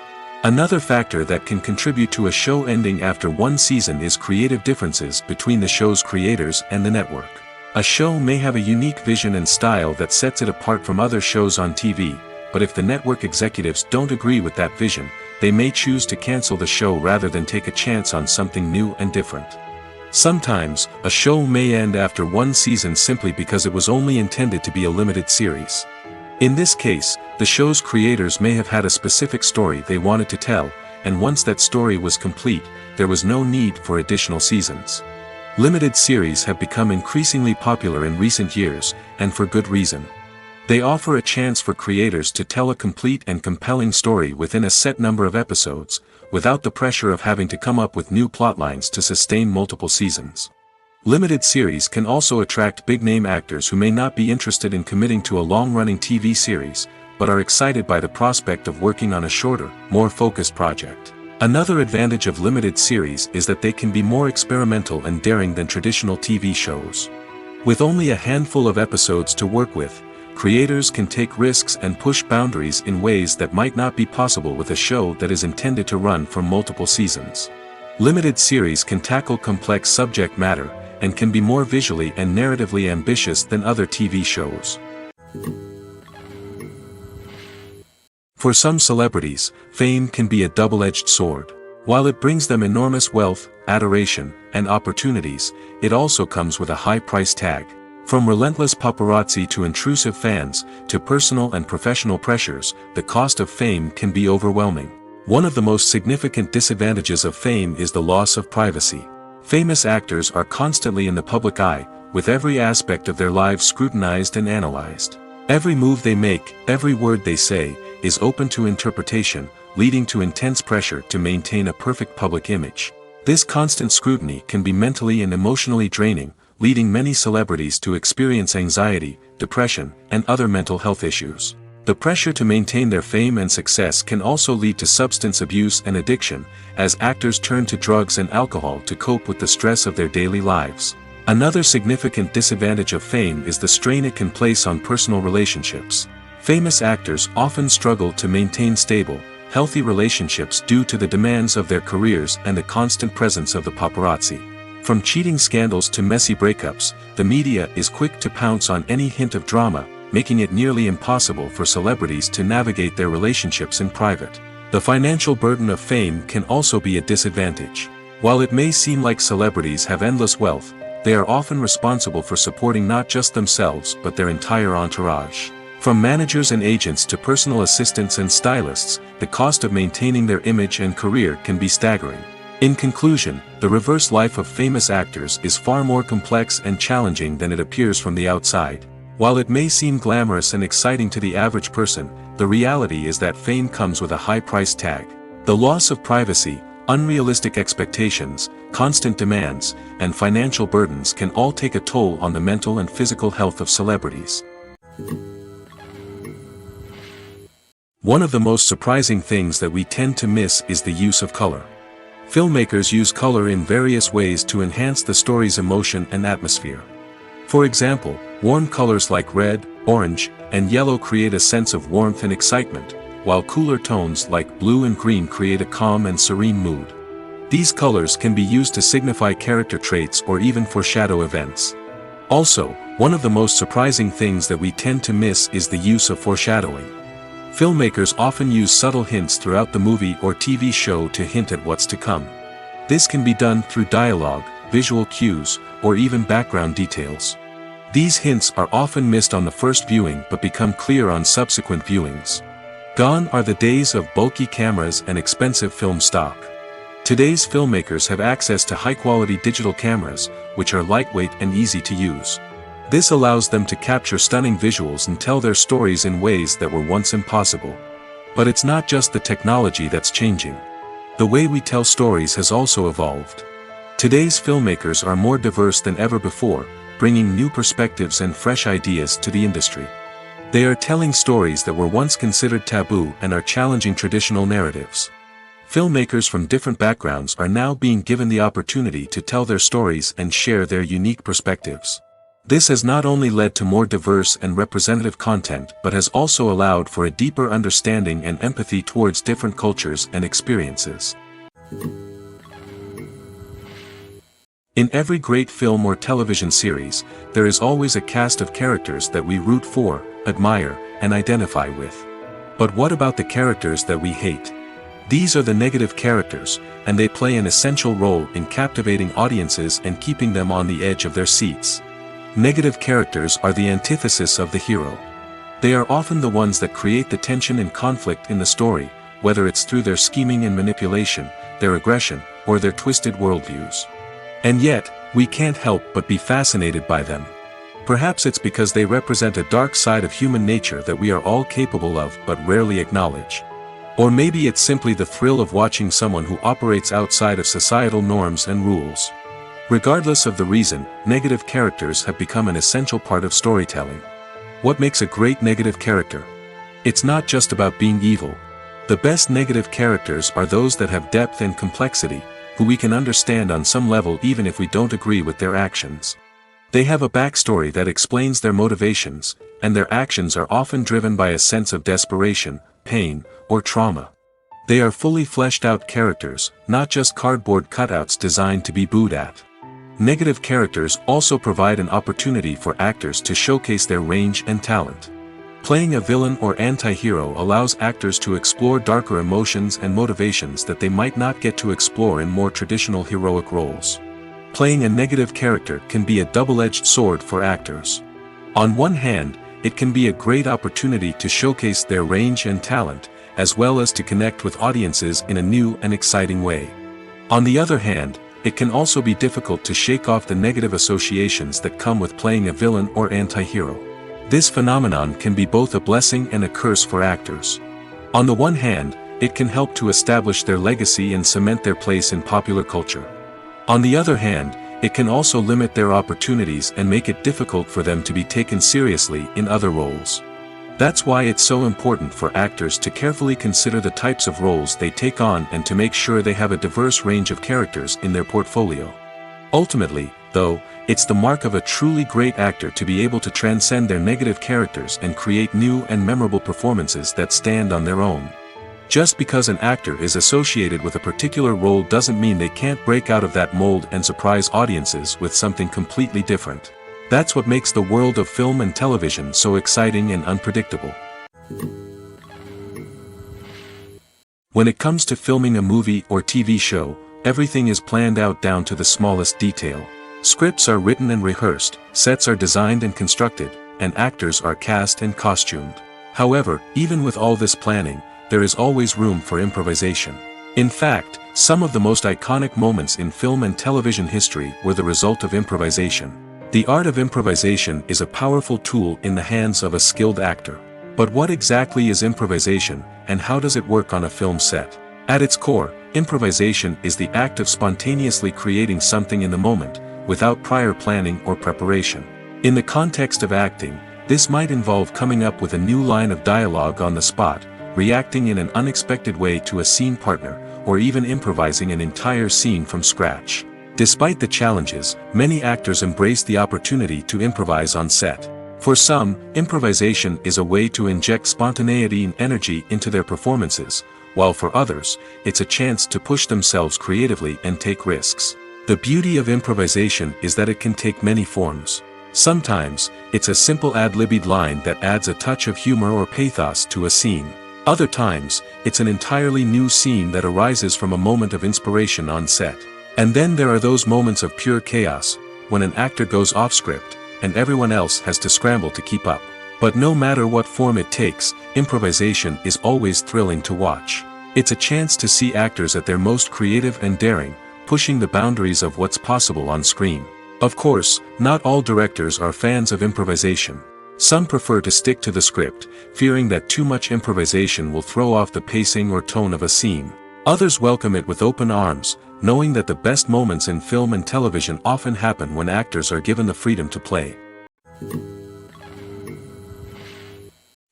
Another factor that can contribute to a show ending after one season is creative differences between the show's creators and the network. A show may have a unique vision and style that sets it apart from other shows on TV, but if the network executives don't agree with that vision, they may choose to cancel the show rather than take a chance on something new and different. Sometimes, a show may end after one season simply because it was only intended to be a limited series. In this case, the show's creators may have had a specific story they wanted to tell, and once that story was complete, there was no need for additional seasons. Limited series have become increasingly popular in recent years, and for good reason. They offer a chance for creators to tell a complete and compelling story within a set number of episodes, without the pressure of having to come up with new plotlines to sustain multiple seasons. Limited series can also attract big-name actors who may not be interested in committing to a long-running TV series, but are excited by the prospect of working on a shorter, more focused project. Another advantage of limited series is that they can be more experimental and daring than traditional TV shows. With only a handful of episodes to work with, creators can take risks and push boundaries in ways that might not be possible with a show that is intended to run for multiple seasons. Limited series can tackle complex subject matter, and can be more visually and narratively ambitious than other TV shows. For some celebrities, fame can be a double-edged sword. While it brings them enormous wealth, adoration, and opportunities, it also comes with a high price tag. From relentless paparazzi to intrusive fans, to personal and professional pressures, the cost of fame can be overwhelming. One of the most significant disadvantages of fame is the loss of privacy. Famous actors are constantly in the public eye, with every aspect of their lives scrutinized and analyzed. Every move they make, every word they say, is open to interpretation, leading to intense pressure to maintain a perfect public image. This constant scrutiny can be mentally and emotionally draining, leading many celebrities to experience anxiety, depression, and other mental health issues. The pressure to maintain their fame and success can also lead to substance abuse and addiction, as actors turn to drugs and alcohol to cope with the stress of their daily lives. Another significant disadvantage of fame is the strain it can place on personal relationships. Famous actors often struggle to maintain stable, healthy relationships due to the demands of their careers and the constant presence of the paparazzi. From cheating scandals to messy breakups, the media is quick to pounce on any hint of drama, making it nearly impossible for celebrities to navigate their relationships in private. The financial burden of fame can also be a disadvantage. While it may seem like celebrities have endless wealth, they are often responsible for supporting not just themselves but their entire entourage. From managers and agents to personal assistants and stylists, the cost of maintaining their image and career can be staggering. In conclusion, the reverse life of famous actors is far more complex and challenging than it appears from the outside. While it may seem glamorous and exciting to the average person, the reality is that fame comes with a high price tag. The loss of privacy, unrealistic expectations, constant demands, and financial burdens can all take a toll on the mental and physical health of celebrities. One of the most surprising things that we tend to miss is the use of color. Filmmakers use color in various ways to enhance the story's emotion and atmosphere. For example, warm colors like red, orange, and yellow create a sense of warmth and excitement, while cooler tones like blue and green create a calm and serene mood. These colors can be used to signify character traits or even foreshadow events. Also, one of the most surprising things that we tend to miss is the use of foreshadowing. Filmmakers often use subtle hints throughout the movie or TV show to hint at what's to come. This can be done through dialogue, visual cues, or even background details. These hints are often missed on the first viewing but become clear on subsequent viewings. Gone are the days of bulky cameras and expensive film stock. Today's filmmakers have access to high-quality digital cameras, which are lightweight and easy to use. This allows them to capture stunning visuals and tell their stories in ways that were once impossible. But it's not just the technology that's changing. The way we tell stories has also evolved. Today's filmmakers are more diverse than ever before, bringing new perspectives and fresh ideas to the industry. They are telling stories that were once considered taboo and are challenging traditional narratives. Filmmakers from different backgrounds are now being given the opportunity to tell their stories and share their unique perspectives. This has not only led to more diverse and representative content but has also allowed for a deeper understanding and empathy towards different cultures and experiences. In every great film or television series, there is always a cast of characters that we root for, admire, and identify with. But what about the characters that we hate? These are the negative characters, and they play an essential role in captivating audiences and keeping them on the edge of their seats. Negative characters are the antithesis of the hero. They are often the ones that create the tension and conflict in the story, whether it's through their scheming and manipulation, their aggression, or their twisted worldviews. And yet, we can't help but be fascinated by them. Perhaps it's because they represent a dark side of human nature that we are all capable of but rarely acknowledge. Or maybe it's simply the thrill of watching someone who operates outside of societal norms and rules. Regardless of the reason, negative characters have become an essential part of storytelling. What makes a great negative character? It's not just about being evil. The best negative characters are those that have depth and complexity, who we can understand on some level even if we don't agree with their actions. They have a backstory that explains their motivations, and their actions are often driven by a sense of desperation, pain, or trauma. They are fully fleshed out characters, not just cardboard cutouts designed to be booed at. Negative characters also provide an opportunity for actors to showcase their range and talent. Playing a villain or anti-hero allows actors to explore darker emotions and motivations that they might not get to explore in more traditional heroic roles. Playing a negative character can be a double-edged sword for actors. On one hand, it can be a great opportunity to showcase their range and talent, as well as to connect with audiences in a new and exciting way. On the other hand, it can also be difficult to shake off the negative associations that come with playing a villain or anti-hero. This phenomenon can be both a blessing and a curse for actors. On the one hand, it can help to establish their legacy and cement their place in popular culture. On the other hand, it can also limit their opportunities and make it difficult for them to be taken seriously in other roles. That's why it's so important for actors to carefully consider the types of roles they take on and to make sure they have a diverse range of characters in their portfolio. Ultimately, though, it's the mark of a truly great actor to be able to transcend their negative characters and create new and memorable performances that stand on their own. Just because an actor is associated with a particular role doesn't mean they can't break out of that mold and surprise audiences with something completely different. That's what makes the world of film and television so exciting and unpredictable. When it comes to filming a movie or TV show, everything is planned out down to the smallest detail. Scripts are written and rehearsed, sets are designed and constructed, and actors are cast and costumed. However, even with all this planning, there is always room for improvisation. In fact, some of the most iconic moments in film and television history were the result of improvisation. The art of improvisation is a powerful tool in the hands of a skilled actor. But what exactly is improvisation, and how does it work on a film set? At its core, improvisation is the act of spontaneously creating something in the moment, without prior planning or preparation. In the context of acting, this might involve coming up with a new line of dialogue on the spot, reacting in an unexpected way to a scene partner, or even improvising an entire scene from scratch. Despite the challenges, many actors embrace the opportunity to improvise on set. For some, improvisation is a way to inject spontaneity and energy into their performances, while for others, it's a chance to push themselves creatively and take risks. The beauty of improvisation is that it can take many forms. Sometimes, it's a simple ad-libbed line that adds a touch of humor or pathos to a scene. Other times, it's an entirely new scene that arises from a moment of inspiration on set. And then there are those moments of pure chaos, when an actor goes off script, and everyone else has to scramble to keep up. But no matter what form it takes, improvisation is always thrilling to watch. It's a chance to see actors at their most creative and daring, pushing the boundaries of what's possible on screen. Of course, not all directors are fans of improvisation. Some prefer to stick to the script, fearing that too much improvisation will throw off the pacing or tone of a scene. Others welcome it with open arms, knowing that the best moments in film and television often happen when actors are given the freedom to play.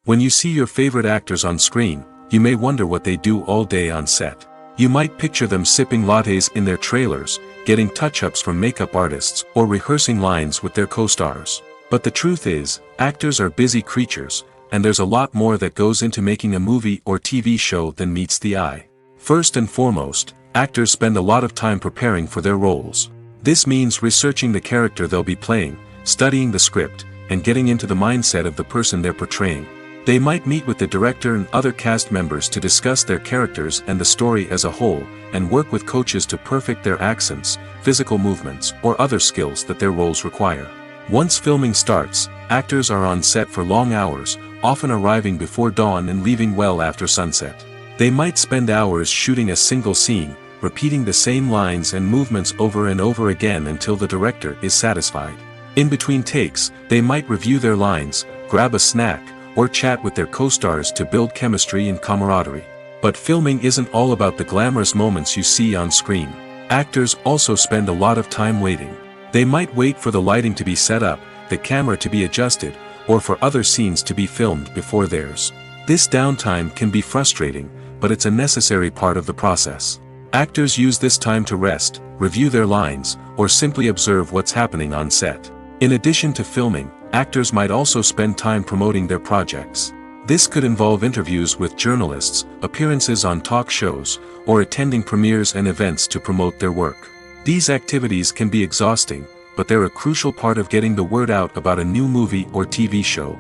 When you see your favorite actors on screen, you may wonder what they do all day on set. You might picture them sipping lattes in their trailers, getting touch-ups from makeup artists, or rehearsing lines with their co-stars. But the truth is, actors are busy creatures, and there's a lot more that goes into making a movie or TV show than meets the eye. First and foremost, actors spend a lot of time preparing for their roles. This means researching the character they'll be playing, studying the script, and getting into the mindset of the person they're portraying. They might meet with the director and other cast members to discuss their characters and the story as a whole, and work with coaches to perfect their accents, physical movements, or other skills that their roles require. Once filming starts, actors are on set for long hours, often arriving before dawn and leaving well after sunset. They might spend hours shooting a single scene, repeating the same lines and movements over and over again until the director is satisfied. In between takes, they might review their lines, grab a snack, or chat with their co-stars to build chemistry and camaraderie. But filming isn't all about the glamorous moments you see on screen. Actors also spend a lot of time waiting. They might wait for the lighting to be set up, the camera to be adjusted, or for other scenes to be filmed before theirs. This downtime can be frustrating, but it's a necessary part of the process. Actors use this time to rest, review their lines, or simply observe what's happening on set. In addition to filming, actors might also spend time promoting their projects. This could involve interviews with journalists, appearances on talk shows, or attending premieres and events to promote their work. These activities can be exhausting, but they're a crucial part of getting the word out about a new movie or TV show.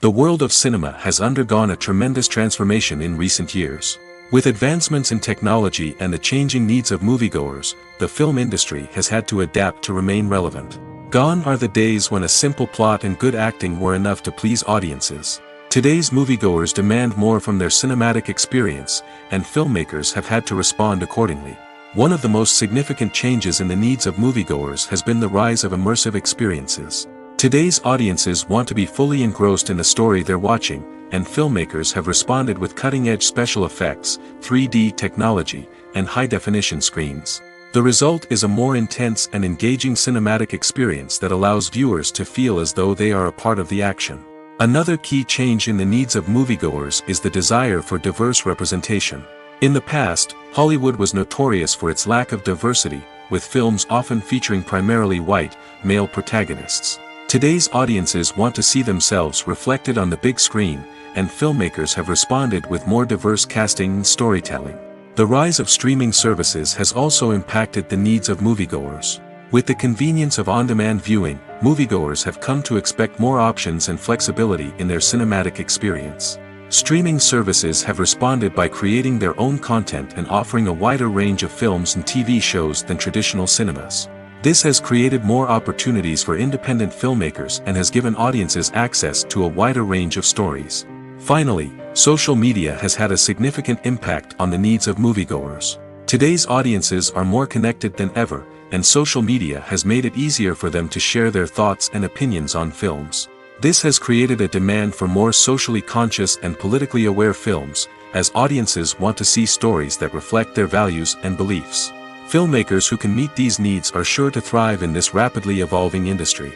The world of cinema has undergone a tremendous transformation in recent years. With advancements in technology and the changing needs of moviegoers, the film industry has had to adapt to remain relevant. Gone are the days when a simple plot and good acting were enough to please audiences. Today's moviegoers demand more from their cinematic experience, and filmmakers have had to respond accordingly. One of the most significant changes in the needs of moviegoers has been the rise of immersive experiences. Today's audiences want to be fully engrossed in the story they're watching, and filmmakers have responded with cutting-edge special effects, 3D technology, and high-definition screens. The result is a more intense and engaging cinematic experience that allows viewers to feel as though they are a part of the action. Another key change in the needs of moviegoers is the desire for diverse representation. In the past, Hollywood was notorious for its lack of diversity, with films often featuring primarily white, male protagonists. Today's audiences want to see themselves reflected on the big screen, and filmmakers have responded with more diverse casting and storytelling. The rise of streaming services has also impacted the needs of moviegoers. With the convenience of on-demand viewing, moviegoers have come to expect more options and flexibility in their cinematic experience. Streaming services have responded by creating their own content and offering a wider range of films and TV shows than traditional cinemas. This has created more opportunities for independent filmmakers and has given audiences access to a wider range of stories. Finally, social media has had a significant impact on the needs of moviegoers. Today's audiences are more connected than ever, and social media has made it easier for them to share their thoughts and opinions on films. This has created a demand for more socially conscious and politically aware films, as audiences want to see stories that reflect their values and beliefs. Filmmakers who can meet these needs are sure to thrive in this rapidly evolving industry.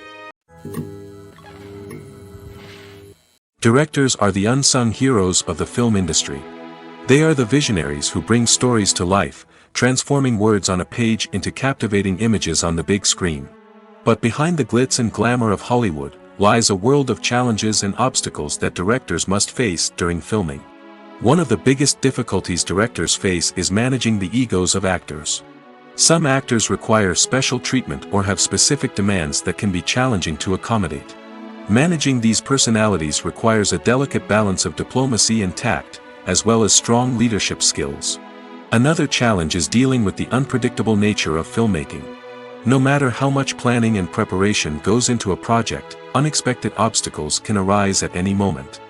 Directors are the unsung heroes of the film industry. They are the visionaries who bring stories to life, transforming words on a page into captivating images on the big screen. But behind the glitz and glamour of Hollywood lies a world of challenges and obstacles that directors must face during filming. One of the biggest difficulties directors face is managing the egos of actors. Some actors require special treatment or have specific demands that can be challenging to accommodate. Managing these personalities requires a delicate balance of diplomacy and tact, as well as strong leadership skills. Another challenge is dealing with the unpredictable nature of filmmaking. No matter how much planning and preparation goes into a project, unexpected obstacles can arise at any moment.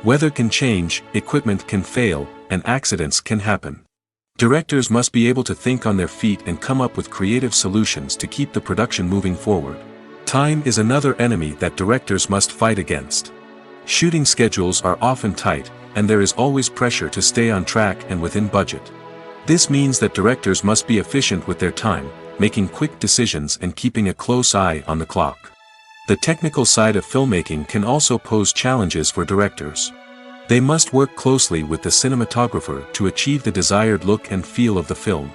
Weather can change, equipment can fail, and accidents can happen. Directors must be able to think on their feet and come up with creative solutions to keep the production moving forward. Time is another enemy that directors must fight against. Shooting schedules are often tight, and there is always pressure to stay on track and within budget. This means that directors must be efficient with their time, making quick decisions and keeping a close eye on the clock. The technical side of filmmaking can also pose challenges for directors. They must work closely with the cinematographer to achieve the desired look and feel of the film.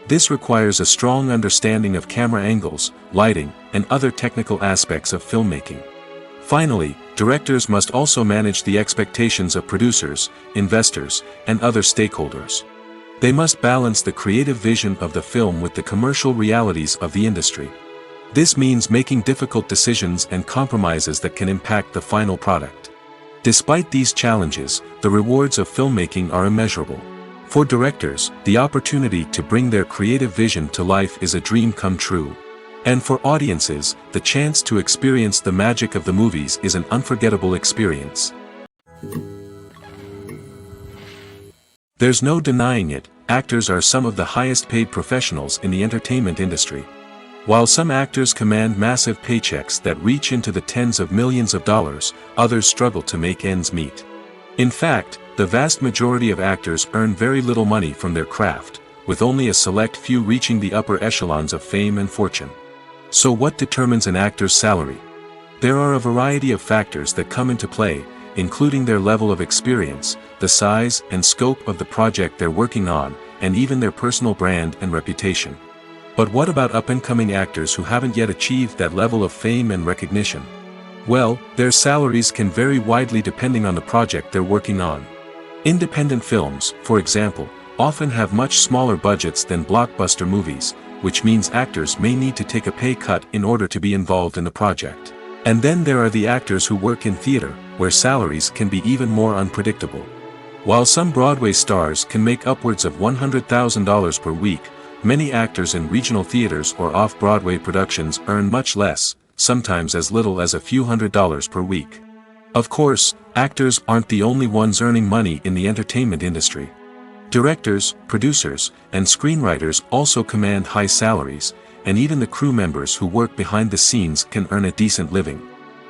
This requires a strong understanding of camera angles, lighting, and other technical aspects of filmmaking. Finally, directors must also manage the expectations of producers, investors, and other stakeholders. They must balance the creative vision of the film with the commercial realities of the industry. This means making difficult decisions and compromises that can impact the final product. Despite these challenges, the rewards of filmmaking are immeasurable. For directors, the opportunity to bring their creative vision to life is a dream come true. And for audiences, the chance to experience the magic of the movies is an unforgettable experience. There's no denying it, actors are some of the highest paid professionals in the entertainment industry. While some actors command massive paychecks that reach into the tens of millions of dollars, others struggle to make ends meet. In fact, the vast majority of actors earn very little money from their craft, with only a select few reaching the upper echelons of fame and fortune. So what determines an actor's salary? There are a variety of factors that come into play, including their level of experience, the size and scope of the project they're working on, and even their personal brand and reputation. But what about up-and-coming actors who haven't yet achieved that level of fame and recognition? Well, their salaries can vary widely depending on the project they're working on. Independent films, for example, often have much smaller budgets than blockbuster movies, which means actors may need to take a pay cut in order to be involved in the project. And then there are the actors who work in theater, where salaries can be even more unpredictable. While some Broadway stars can make upwards of $100,000 per week, many actors in regional theaters or off-Broadway productions earn much less, sometimes as little as a few $100s per week. Of course, actors aren't the only ones earning money in the entertainment industry. Directors, producers, and screenwriters also command high salaries, and even the crew members who work behind the scenes can earn a decent living.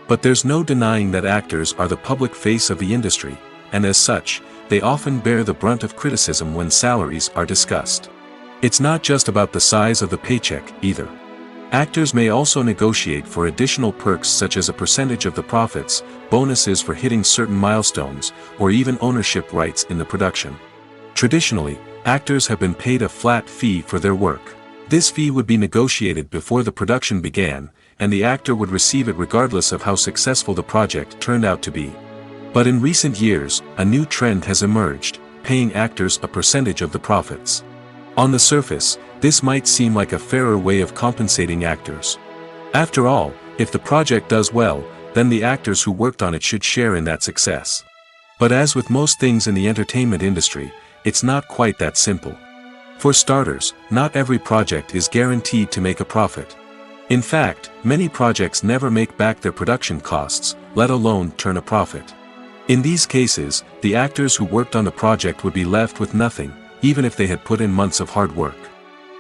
But there's no denying that actors are the public face of the industry, and as such, they often bear the brunt of criticism when salaries are discussed. It's not just about the size of the paycheck, either. Actors may also negotiate for additional perks such as a percentage of the profits, bonuses for hitting certain milestones, or even ownership rights in the production. Traditionally, actors have been paid a flat fee for their work. This fee would be negotiated before the production began, and the actor would receive it regardless of how successful the project turned out to be. But in recent years, a new trend has emerged, paying actors a percentage of the profits. On the surface, this might seem like a fairer way of compensating actors. After all, if the project does well, then the actors who worked on it should share in that success. But as with most things in the entertainment industry, it's not quite that simple. For starters, not every project is guaranteed to make a profit. In fact, many projects never make back their production costs, let alone turn a profit. In these cases, the actors who worked on the project would be left with nothing, even if they had put in months of hard work.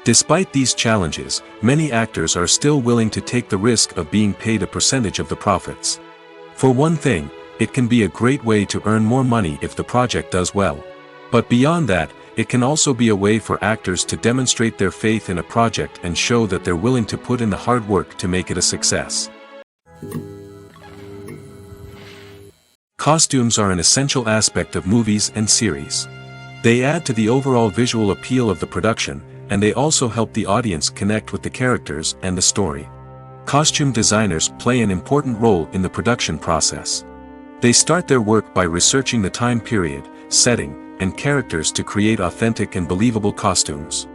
Despite these challenges, many actors are still willing to take the risk of being paid a percentage of the profits. For one thing, it can be a great way to earn more money if the project does well. But beyond that, it can also be a way for actors to demonstrate their faith in a project and show that they're willing to put in the hard work to make it a success. Costumes are an essential aspect of movies and series. They add to the overall visual appeal of the production, and they also help the audience connect with the characters and the story. Costume designers play an important role in the production process. They start their work by researching the time period, setting, and characters to create authentic and believable costumes.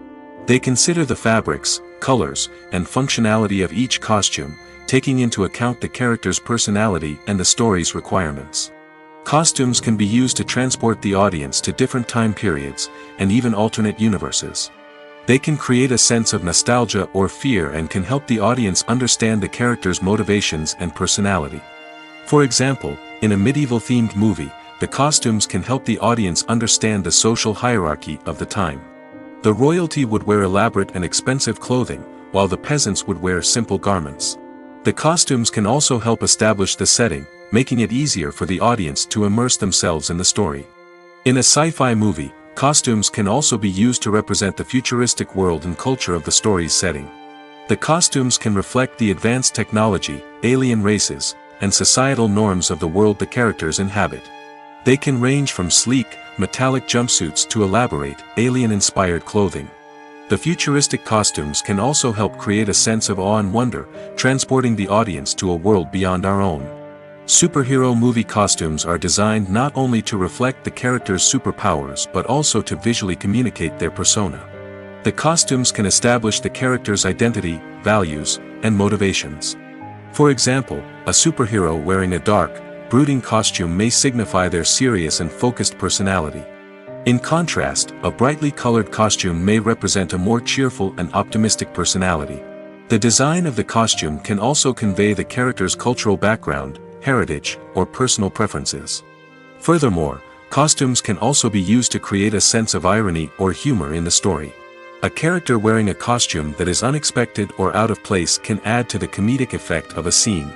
They consider the fabrics, colors, and functionality of each costume, taking into account the character's personality and the story's requirements. Costumes can be used to transport the audience to different time periods, and even alternate universes. They can create a sense of nostalgia or fear and can help the audience understand the character's motivations and personality. For example, in a medieval-themed movie, the costumes can help the audience understand the social hierarchy of the time. The royalty would wear elaborate and expensive clothing, while the peasants would wear simple garments. The costumes can also help establish the setting, making it easier for the audience to immerse themselves in the story. In a sci-fi movie, costumes can also be used to represent the futuristic world and culture of the story's setting. The costumes can reflect the advanced technology, alien races, and societal norms of the world the characters inhabit. They can range from sleek, metallic jumpsuits to elaborate, alien-inspired clothing. The futuristic costumes can also help create a sense of awe and wonder, transporting the audience to a world beyond our own. Superhero movie costumes are designed not only to reflect the character's superpowers but also to visually communicate their persona. The costumes can establish the character's identity, values, and motivations. For example, a superhero wearing a dark, brooding costume may signify their serious and focused personality. In contrast, a brightly colored costume may represent a more cheerful and optimistic personality. The design of the costume can also convey the character's cultural background, heritage, or personal preferences. Furthermore, costumes can also be used to create a sense of irony or humor in the story. A character wearing a costume that is unexpected or out of place can add to the comedic effect of a scene.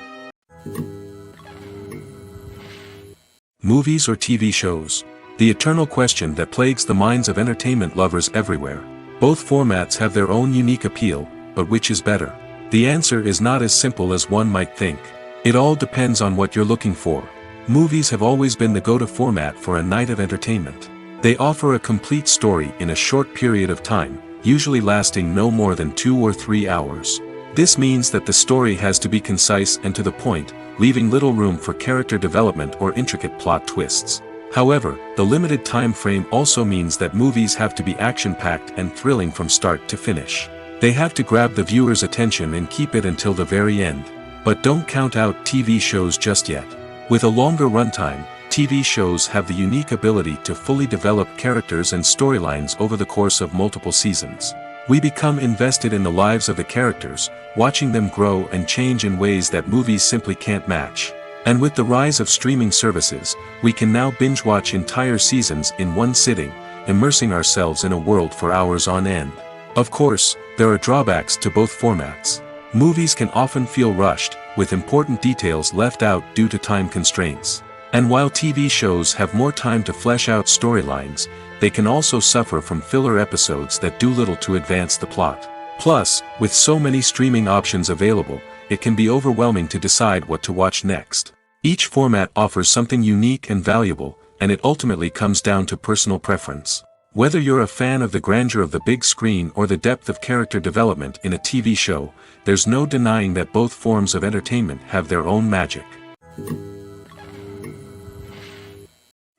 Movies or TV shows? The eternal question that plagues the minds of entertainment lovers everywhere. Both formats have their own unique appeal, but which is better? The answer is not as simple as one might think. It all depends on what you're looking for. Movies have always been the go-to format for a night of entertainment. They offer a complete story in a short period of time, usually lasting no more than 2 or 3 hours. This means that the story has to be concise and to the point, leaving little room for character development or intricate plot twists. However, the limited time frame also means that movies have to be action-packed and thrilling from start to finish. They have to grab the viewer's attention and keep it until the very end. But don't count out TV shows just yet. With a longer runtime, TV shows have the unique ability to fully develop characters and storylines over the course of multiple seasons. We become invested in the lives of the characters, watching them grow and change in ways that movies simply can't match. And with the rise of streaming services, we can now binge-watch entire seasons in one sitting, immersing ourselves in a world for hours on end. Of course, there are drawbacks to both formats. Movies can often feel rushed, with important details left out due to time constraints. And while TV shows have more time to flesh out storylines, they can also suffer from filler episodes that do little to advance the plot. Plus, with so many streaming options available, it can be overwhelming to decide what to watch next. Each format offers something unique and valuable, and it ultimately comes down to personal preference. Whether you're a fan of the grandeur of the big screen or the depth of character development in a TV show, there's no denying that both forms of entertainment have their own magic.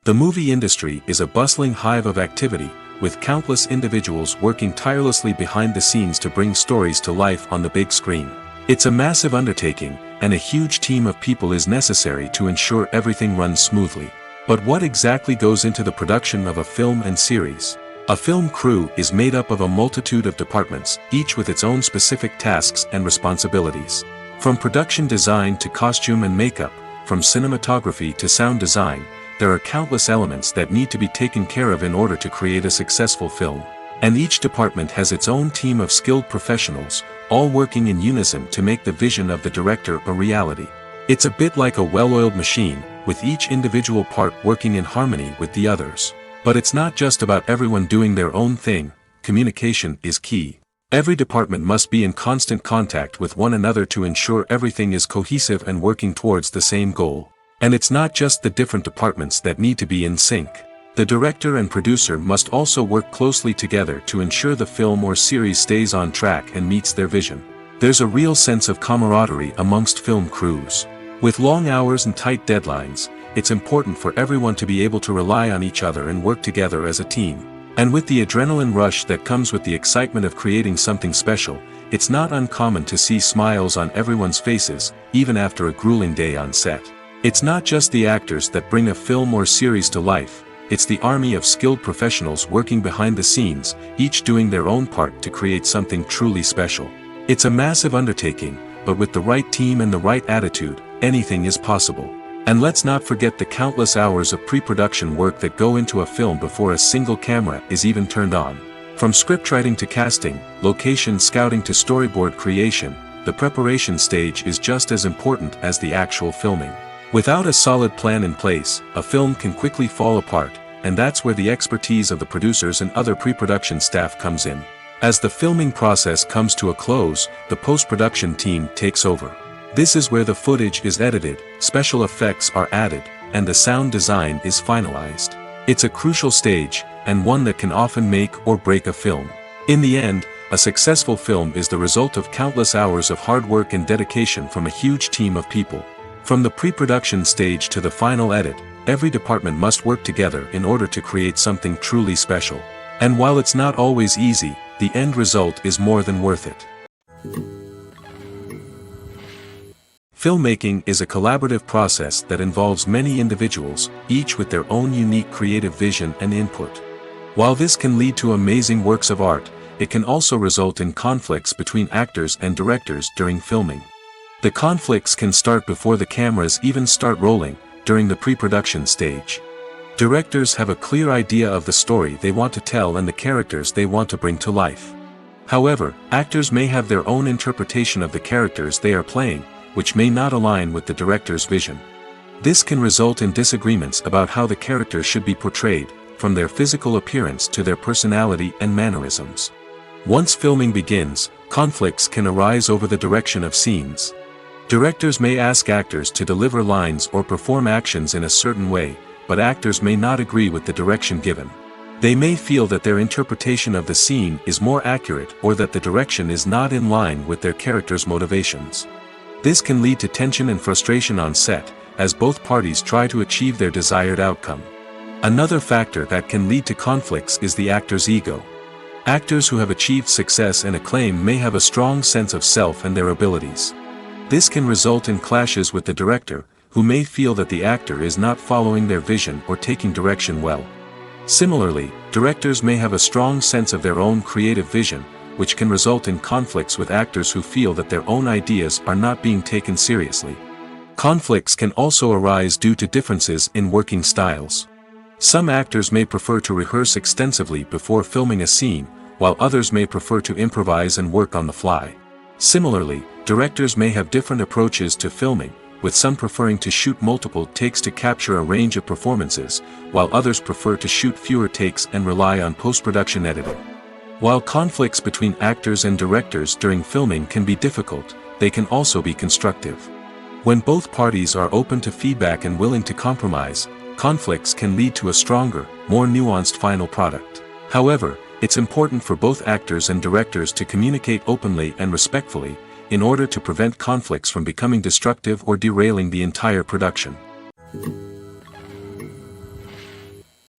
The movie industry is a bustling hive of activity, with countless individuals working tirelessly behind the scenes to bring stories to life on the big screen. It's a massive undertaking, and a huge team of people is necessary to ensure everything runs smoothly. But what exactly goes into the production of a film and series? A film crew is made up of a multitude of departments, each with its own specific tasks and responsibilities. From production design to costume and makeup, from cinematography to sound design, there are countless elements that need to be taken care of in order to create a successful film. And each department has its own team of skilled professionals, all working in unison to make the vision of the director a reality. It's a bit like a well-oiled machine, with each individual part working in harmony with the others. But it's not just about everyone doing their own thing. Communication is key. Every department must be in constant contact with one another to ensure everything is cohesive and working towards the same goal. And it's not just the different departments that need to be in sync. The director and producer must also work closely together to ensure the film or series stays on track and meets their vision. There's a real sense of camaraderie amongst film crews. With long hours and tight deadlines, it's important for everyone to be able to rely on each other and work together as a team. And with the adrenaline rush that comes with the excitement of creating something special, it's not uncommon to see smiles on everyone's faces, even after a grueling day on set. It's not just the actors that bring a film or series to life, it's the army of skilled professionals working behind the scenes, each doing their own part to create something truly special. It's a massive undertaking, but with the right team and the right attitude, anything is possible. And let's not forget the countless hours of pre-production work that go into a film before a single camera is even turned on. From scriptwriting to casting, location scouting to storyboard creation, the preparation stage is just as important as the actual filming. Without a solid plan in place, a film can quickly fall apart, and that's where the expertise of the producers and other pre-production staff comes in. As the filming process comes to a close, the post-production team takes over. This is where the footage is edited, special effects are added, and the sound design is finalized. It's a crucial stage, and one that can often make or break a film. In the end, a successful film is the result of countless hours of hard work and dedication from a huge team of people. From the pre-production stage to the final edit, every department must work together in order to create something truly special. And while it's not always easy, the end result is more than worth it. Filmmaking is a collaborative process that involves many individuals, each with their own unique creative vision and input. While this can lead to amazing works of art, it can also result in conflicts between actors and directors during filming. The conflicts can start before the cameras even start rolling, during the pre-production stage. Directors have a clear idea of the story they want to tell and the characters they want to bring to life. However, actors may have their own interpretation of the characters they are playing, which may not align with the director's vision. This can result in disagreements about how the characters should be portrayed, from their physical appearance to their personality and mannerisms. Once filming begins, conflicts can arise over the direction of scenes. Directors may ask actors to deliver lines or perform actions in a certain way, but actors may not agree with the direction given. They may feel that their interpretation of the scene is more accurate or that the direction is not in line with their character's motivations. This can lead to tension and frustration on set, as both parties try to achieve their desired outcome. Another factor that can lead to conflicts is the actor's ego. Actors who have achieved success and acclaim may have a strong sense of self and their abilities. This can result in clashes with the director, who may feel that the actor is not following their vision or taking direction well. Similarly, directors may have a strong sense of their own creative vision, which can result in conflicts with actors who feel that their own ideas are not being taken seriously. Conflicts can also arise due to differences in working styles. Some actors may prefer to rehearse extensively before filming a scene, while others may prefer to improvise and work on the fly. Similarly, directors may have different approaches to filming, with some preferring to shoot multiple takes to capture a range of performances, while others prefer to shoot fewer takes and rely on post-production editing. While conflicts between actors and directors during filming can be difficult, they can also be constructive. When both parties are open to feedback and willing to compromise, conflicts can lead to a stronger, more nuanced final product. However, it's important for both actors and directors to communicate openly and respectfully, in order to prevent conflicts from becoming destructive or derailing the entire production.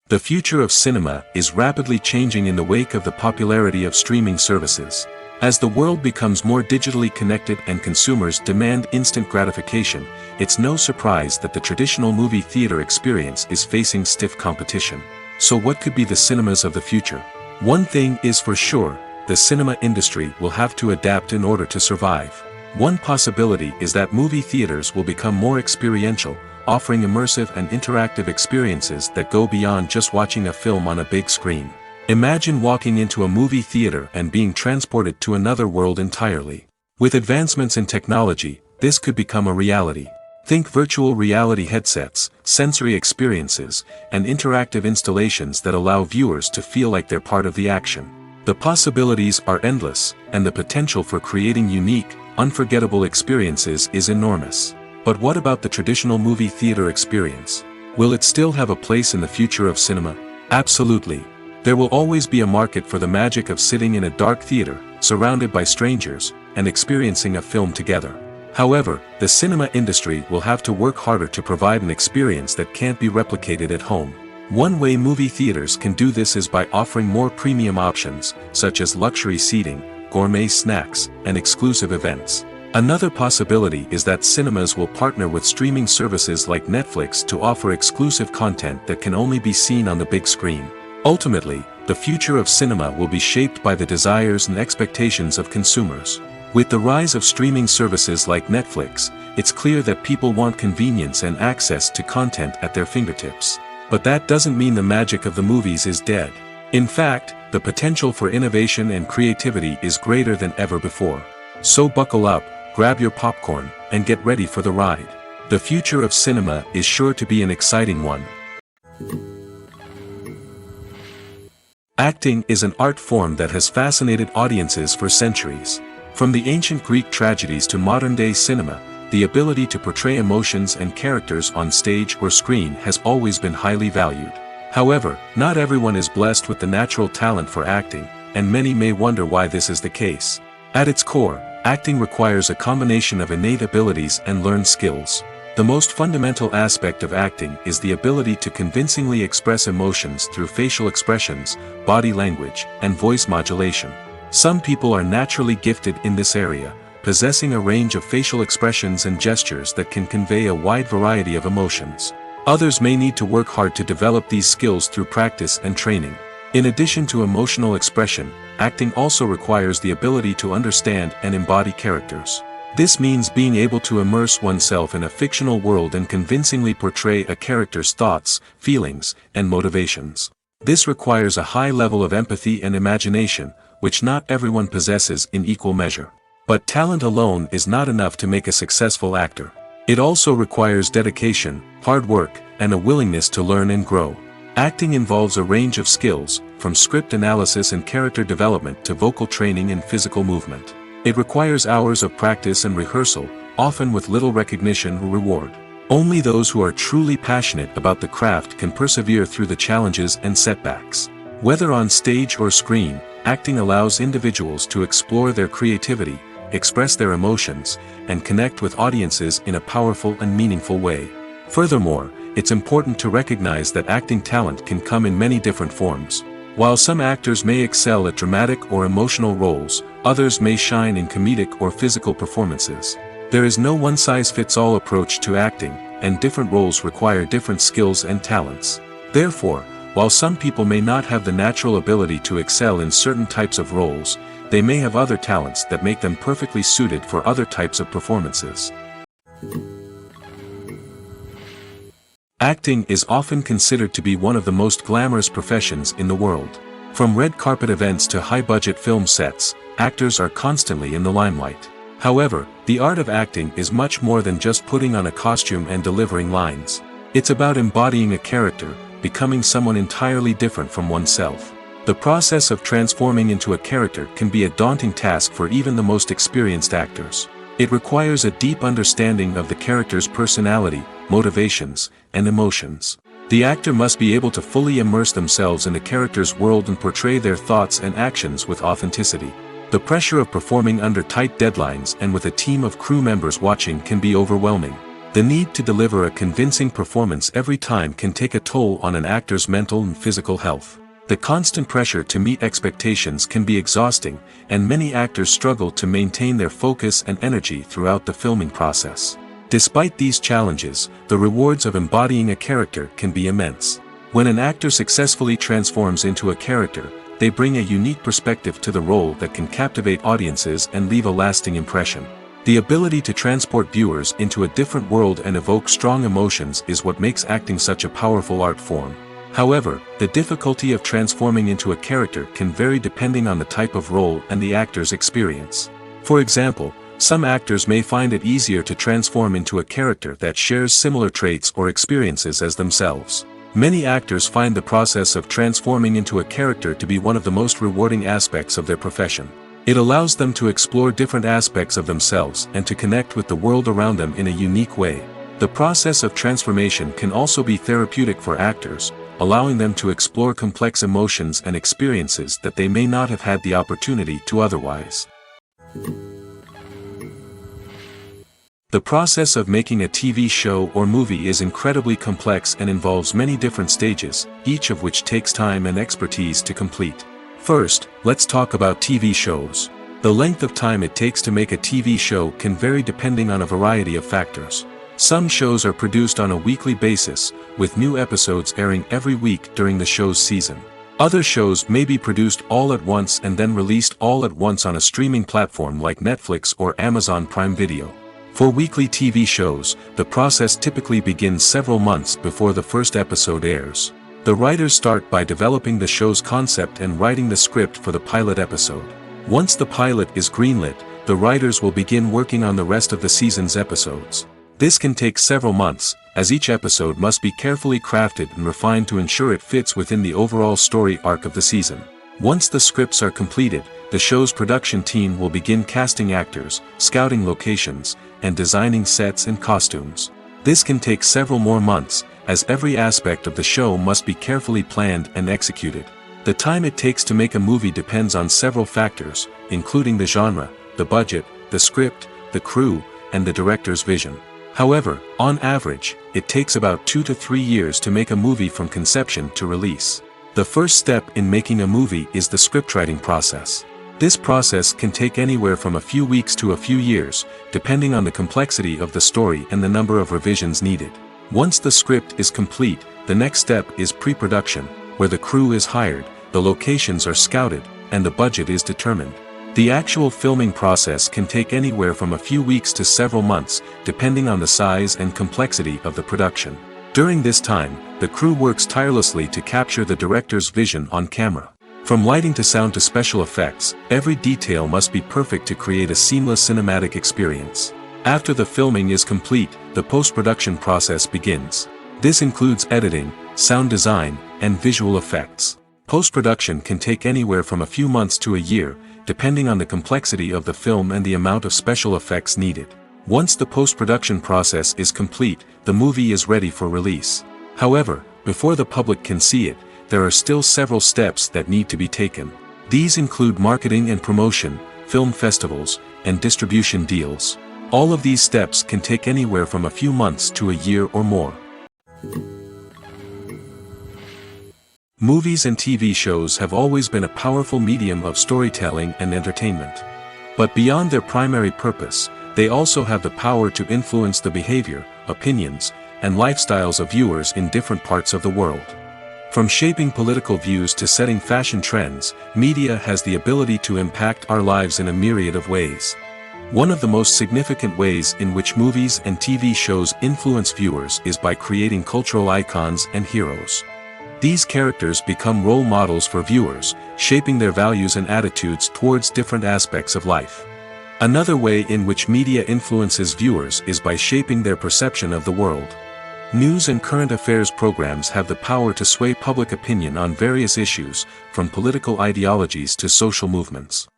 The future of cinema is rapidly changing in the wake of the popularity of streaming services. As the world becomes more digitally connected and consumers demand instant gratification, it's no surprise that the traditional movie theater experience is facing stiff competition. So what could be the cinemas of the future? One thing is for sure, the cinema industry will have to adapt in order to survive. One possibility is that movie theaters will become more experiential, offering immersive and interactive experiences that go beyond just watching a film on a big screen. Imagine walking into a movie theater and being transported to another world entirely. With advancements in technology, this could become a reality. Think virtual reality headsets, sensory experiences, and interactive installations that allow viewers to feel like they're part of the action. The possibilities are endless, and the potential for creating unique, unforgettable experiences is enormous. But what about the traditional movie theater experience? Will it still have a place in the future of cinema? Absolutely. There will always be a market for the magic of sitting in a dark theater, surrounded by strangers, and experiencing a film together. However, the cinema industry will have to work harder to provide an experience that can't be replicated at home. One way movie theaters can do this is by offering more premium options, such as luxury seating, gourmet snacks, and exclusive events. Another possibility is that cinemas will partner with streaming services like Netflix to offer exclusive content that can only be seen on the big screen. Ultimately, the future of cinema will be shaped by the desires and expectations of consumers. With the rise of streaming services like Netflix, it's clear that people want convenience and access to content at their fingertips. But that doesn't mean the magic of the movies is dead. In fact, the potential for innovation and creativity is greater than ever before. So buckle up, grab your popcorn, and get ready for the ride. The future of cinema is sure to be an exciting one. Acting is an art form that has fascinated audiences for centuries. From the ancient Greek tragedies to modern-day cinema, the ability to portray emotions and characters on stage or screen has always been highly valued. However, not everyone is blessed with the natural talent for acting, and many may wonder why this is the case. At its core, acting requires a combination of innate abilities and learned skills. The most fundamental aspect of acting is the ability to convincingly express emotions through facial expressions, body language, and voice modulation. Some people are naturally gifted in this area, possessing a range of facial expressions and gestures that can convey a wide variety of emotions. Others may need to work hard to develop these skills through practice and training. In addition to emotional expression, acting also requires the ability to understand and embody characters. This means being able to immerse oneself in a fictional world and convincingly portray a character's thoughts, feelings, and motivations. This requires a high level of empathy and imagination, which not everyone possesses in equal measure. But talent alone is not enough to make a successful actor. It also requires dedication, hard work, and a willingness to learn and grow. Acting involves a range of skills, from script analysis and character development to vocal training and physical movement. It requires hours of practice and rehearsal, often with little recognition or reward. Only those who are truly passionate about the craft can persevere through the challenges and setbacks. Whether on stage or screen, acting allows individuals to explore their creativity, express their emotions, and connect with audiences in a powerful and meaningful way. Furthermore, it's important to recognize that acting talent can come in many different forms. While some actors may excel at dramatic or emotional roles, others may shine in comedic or physical performances. There is no one-size-fits-all approach to acting, and different roles require different skills and talents. Therefore, while some people may not have the natural ability to excel in certain types of roles, they may have other talents that make them perfectly suited for other types of performances. Acting is often considered to be one of the most glamorous professions in the world. From red carpet events to high-budget film sets, actors are constantly in the limelight. However, the art of acting is much more than just putting on a costume and delivering lines. It's about embodying a character, becoming someone entirely different from oneself. The process of transforming into a character can be a daunting task for even the most experienced actors. It requires a deep understanding of the character's personality, motivations, and emotions. The actor must be able to fully immerse themselves in the character's world and portray their thoughts and actions with authenticity. The pressure of performing under tight deadlines and with a team of crew members watching can be overwhelming. The need to deliver a convincing performance every time can take a toll on an actor's mental and physical health. The constant pressure to meet expectations can be exhausting, and many actors struggle to maintain their focus and energy throughout the filming process. Despite these challenges, the rewards of embodying a character can be immense. When an actor successfully transforms into a character, they bring a unique perspective to the role that can captivate audiences and leave a lasting impression. The ability to transport viewers into a different world and evoke strong emotions is what makes acting such a powerful art form. However, the difficulty of transforming into a character can vary depending on the type of role and the actor's experience. For example, some actors may find it easier to transform into a character that shares similar traits or experiences as themselves. Many actors find the process of transforming into a character to be one of the most rewarding aspects of their profession. It allows them to explore different aspects of themselves and to connect with the world around them in a unique way. The process of transformation can also be therapeutic for actors, allowing them to explore complex emotions and experiences that they may not have had the opportunity to otherwise. The process of making a TV show or movie is incredibly complex and involves many different stages, each of which takes time and expertise to complete. First, let's talk about TV shows. The length of time it takes to make a TV show can vary depending on a variety of factors. Some shows are produced on a weekly basis, with new episodes airing every week during the show's season. Other shows may be produced all at once and then released all at once on a streaming platform like Netflix or Amazon Prime Video. For weekly TV shows, the process typically begins several months before the first episode airs. The writers start by developing the show's concept and writing the script for the pilot episode. Once the pilot is greenlit, the writers will begin working on the rest of the season's episodes. This can take several months, as each episode must be carefully crafted and refined to ensure it fits within the overall story arc of the season. Once the scripts are completed, the show's production team will begin casting actors, scouting locations, and designing sets and costumes. This can take several more months, as every aspect of the show must be carefully planned and executed. The time it takes to make a movie depends on several factors, including the genre, the budget, the script, the crew, and the director's vision. However, on average, it takes about 2 to 3 years to make a movie from conception to release. The first step in making a movie is the scriptwriting process. This process can take anywhere from a few weeks to a few years, depending on the complexity of the story and the number of revisions needed. Once the script is complete, the next step is pre-production, where the crew is hired, the locations are scouted, and the budget is determined. The actual filming process can take anywhere from a few weeks to several months, depending on the size and complexity of the production. During this time, the crew works tirelessly to capture the director's vision on camera. From lighting to sound to special effects, every detail must be perfect to create a seamless cinematic experience. After the filming is complete, the post-production process begins. This includes editing, sound design, and visual effects. Post-production can take anywhere from a few months to a year, depending on the complexity of the film and the amount of special effects needed. Once the post-production process is complete, the movie is ready for release. However, before the public can see it, there are still several steps that need to be taken. These include marketing and promotion, film festivals, and distribution deals. All of these steps can take anywhere from a few months to a year or more. Movies and TV shows have always been a powerful medium of storytelling and entertainment. But beyond their primary purpose, they also have the power to influence the behavior, opinions, and lifestyles of viewers in different parts of the world. From shaping political views to setting fashion trends, media has the ability to impact our lives in a myriad of ways. One of the most significant ways in which movies and TV shows influence viewers is by creating cultural icons and heroes. These characters become role models for viewers, shaping their values and attitudes towards different aspects of life. Another way in which media influences viewers is by shaping their perception of the world. News and current affairs programs have the power to sway public opinion on various issues, from political ideologies to social movements.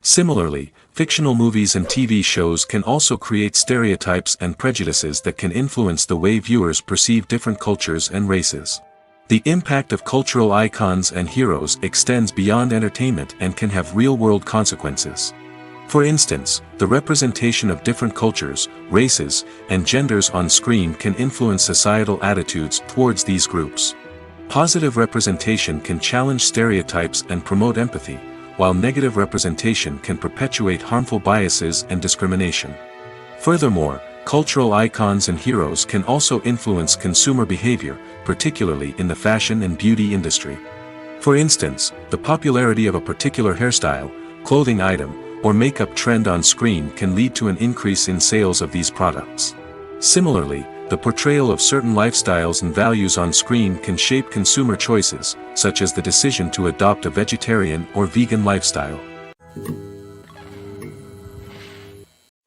Similarly, fictional movies and TV shows can also create stereotypes and prejudices that can influence the way viewers perceive different cultures and races. The impact of cultural icons and heroes extends beyond entertainment and can have real-world consequences. For instance, the representation of different cultures, races, and genders on screen can influence societal attitudes towards these groups. Positive representation can challenge stereotypes and promote empathy, while negative representation can perpetuate harmful biases and discrimination. Furthermore, cultural icons and heroes can also influence consumer behavior, particularly in the fashion and beauty industry. For instance, the popularity of a particular hairstyle, clothing item, or makeup trend on screen can lead to an increase in sales of these products. Similarly, the portrayal of certain lifestyles and values on screen can shape consumer choices, such as the decision to adopt a vegetarian or vegan lifestyle.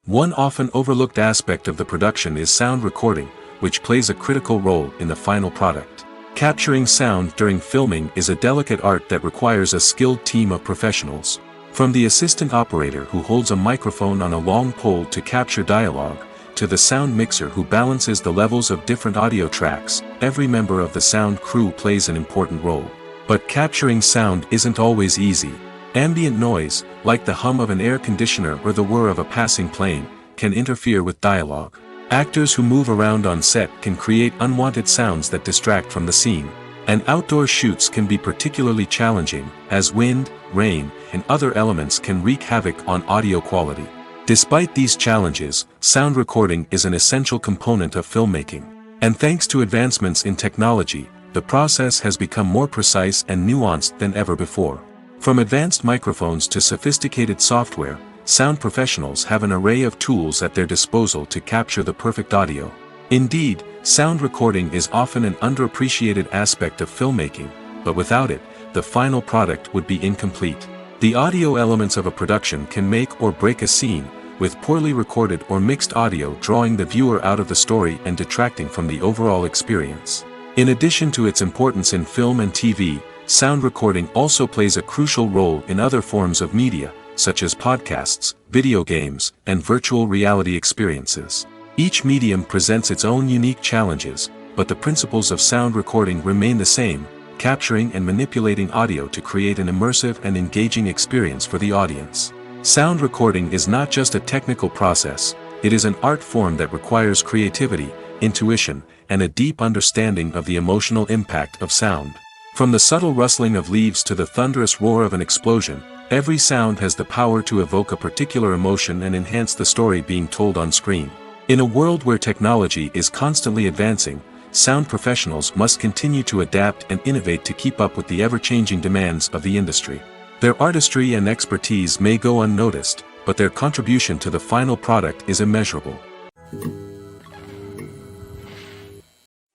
One often overlooked aspect of the production is sound recording, which plays a critical role in the final product. Capturing sound during filming is a delicate art that requires a skilled team of professionals. From the assistant operator who holds a microphone on a long pole to capture dialogue, to the sound mixer who balances the levels of different audio tracks, every member of the sound crew plays an important role. But capturing sound isn't always easy. Ambient noise, like the hum of an air conditioner or the whir of a passing plane, can interfere with dialogue. Actors who move around on set can create unwanted sounds that distract from the scene. And outdoor shoots can be particularly challenging, as wind, rain, and other elements can wreak havoc on audio quality. Despite these challenges, sound recording is an essential component of filmmaking. And thanks to advancements in technology, the process has become more precise and nuanced than ever before. From advanced microphones to sophisticated software, sound professionals have an array of tools at their disposal to capture the perfect audio. Indeed, sound recording is often an underappreciated aspect of filmmaking, but without it, the final product would be incomplete. The audio elements of a production can make or break a scene, with poorly recorded or mixed audio drawing the viewer out of the story and detracting from the overall experience. In addition to its importance in film and TV, sound recording also plays a crucial role in other forms of media, such as podcasts, video games, and virtual reality experiences. Each medium presents its own unique challenges, but the principles of sound recording remain the same, capturing and manipulating audio to create an immersive and engaging experience for the audience. Sound recording is not just a technical process, it is an art form that requires creativity, intuition, and a deep understanding of the emotional impact of sound. From the subtle rustling of leaves to the thunderous roar of an explosion, every sound has the power to evoke a particular emotion and enhance the story being told on screen. In a world where technology is constantly advancing, sound professionals must continue to adapt and innovate to keep up with the ever-changing demands of the industry. Their artistry and expertise may go unnoticed, but their contribution to the final product is immeasurable.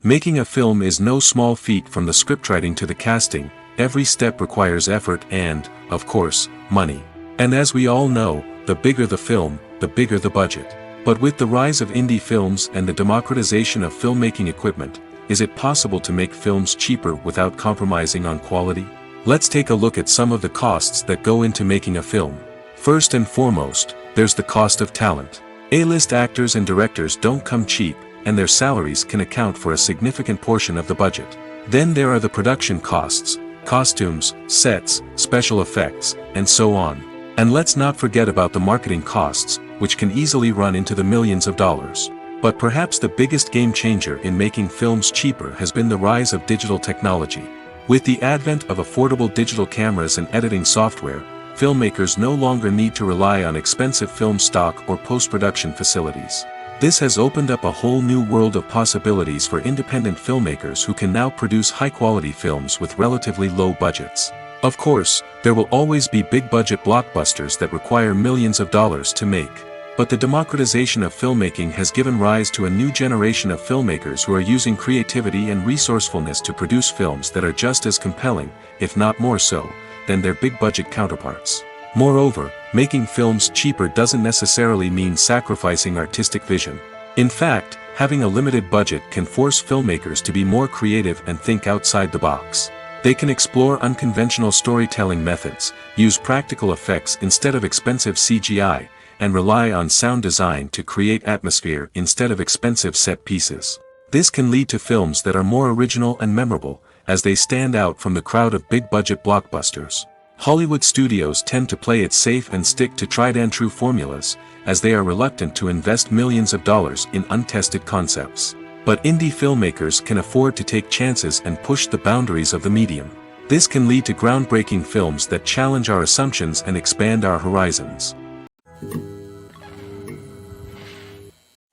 Making a film is no small feat. From the scriptwriting to the casting, every step requires effort and, of course, money. And as we all know, the bigger the film, the bigger the budget. But with the rise of indie films and the democratization of filmmaking equipment, is it possible to make films cheaper without compromising on quality? Let's take a look at some of the costs that go into making a film. First and foremost, there's the cost of talent. A-list actors and directors don't come cheap, and their salaries can account for a significant portion of the budget. Then there are the production costs, costumes, sets, special effects, and so on. And let's not forget about the marketing costs, which can easily run into the millions of dollars. But perhaps the biggest game changer in making films cheaper has been the rise of digital technology. With the advent of affordable digital cameras and editing software, filmmakers no longer need to rely on expensive film stock or post-production facilities. This has opened up a whole new world of possibilities for independent filmmakers who can now produce high-quality films with relatively low budgets. Of course, there will always be big-budget blockbusters that require millions of dollars to make. But the democratization of filmmaking has given rise to a new generation of filmmakers who are using creativity and resourcefulness to produce films that are just as compelling, if not more so, than their big-budget counterparts. Moreover, making films cheaper doesn't necessarily mean sacrificing artistic vision. In fact, having a limited budget can force filmmakers to be more creative and think outside the box. They can explore unconventional storytelling methods, use practical effects instead of expensive CGI, and rely on sound design to create atmosphere instead of expensive set pieces. This can lead to films that are more original and memorable, as they stand out from the crowd of big-budget blockbusters. Hollywood studios tend to play it safe and stick to tried-and-true formulas, as they are reluctant to invest millions of dollars in untested concepts. But indie filmmakers can afford to take chances and push the boundaries of the medium. This can lead to groundbreaking films that challenge our assumptions and expand our horizons.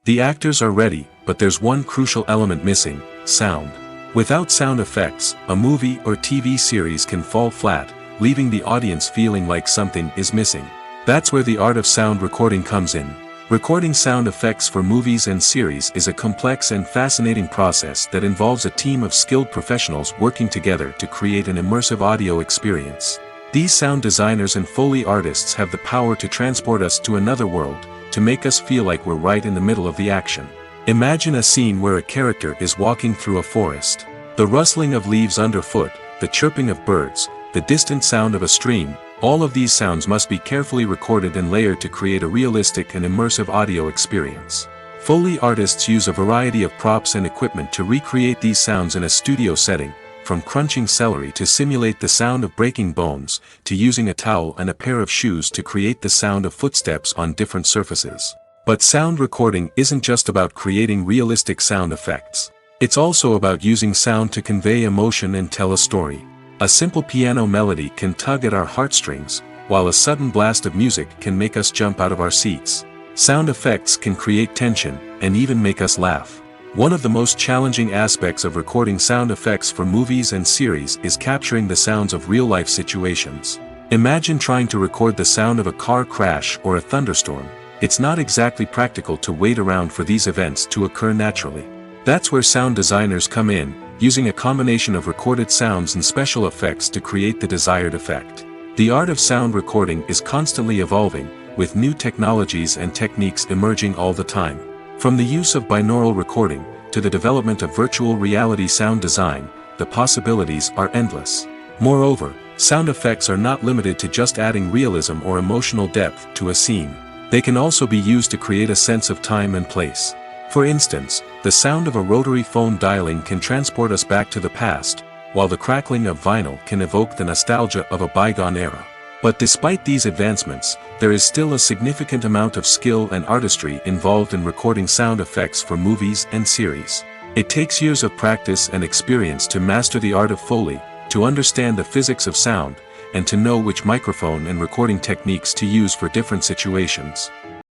The actors are ready, but there's one crucial element missing: sound. Without sound effects, a movie or TV series can fall flat, leaving the audience feeling like something is missing. That's where the art of sound recording comes in. Recording sound effects for movies and series is a complex and fascinating process that involves a team of skilled professionals working together to create an immersive audio experience. These sound designers and Foley artists have the power to transport us to another world, to make us feel like we're right in the middle of the action. Imagine a scene where a character is walking through a forest. The rustling of leaves underfoot, the chirping of birds, the distant sound of a stream, all of these sounds must be carefully recorded and layered to create a realistic and immersive audio experience. Foley artists use a variety of props and equipment to recreate these sounds in a studio setting, from crunching celery to simulate the sound of breaking bones, to using a towel and a pair of shoes to create the sound of footsteps on different surfaces. But sound recording isn't just about creating realistic sound effects. It's also about using sound to convey emotion and tell a story. A simple piano melody can tug at our heartstrings, while a sudden blast of music can make us jump out of our seats. Sound effects can create tension, and even make us laugh. One of the most challenging aspects of recording sound effects for movies and series is capturing the sounds of real-life situations. Imagine trying to record the sound of a car crash or a thunderstorm. It's not exactly practical to wait around for these events to occur naturally. That's where sound designers come in, using a combination of recorded sounds and special effects to create the desired effect. The art of sound recording is constantly evolving, with new technologies and techniques emerging all the time. From the use of binaural recording, to the development of virtual reality sound design, the possibilities are endless. Moreover, sound effects are not limited to just adding realism or emotional depth to a scene. They can also be used to create a sense of time and place. For instance, the sound of a rotary phone dialing can transport us back to the past, while the crackling of vinyl can evoke the nostalgia of a bygone era. But despite these advancements, there is still a significant amount of skill and artistry involved in recording sound effects for movies and series. It takes years of practice and experience to master the art of Foley, to understand the physics of sound, and to know which microphone and recording techniques to use for different situations.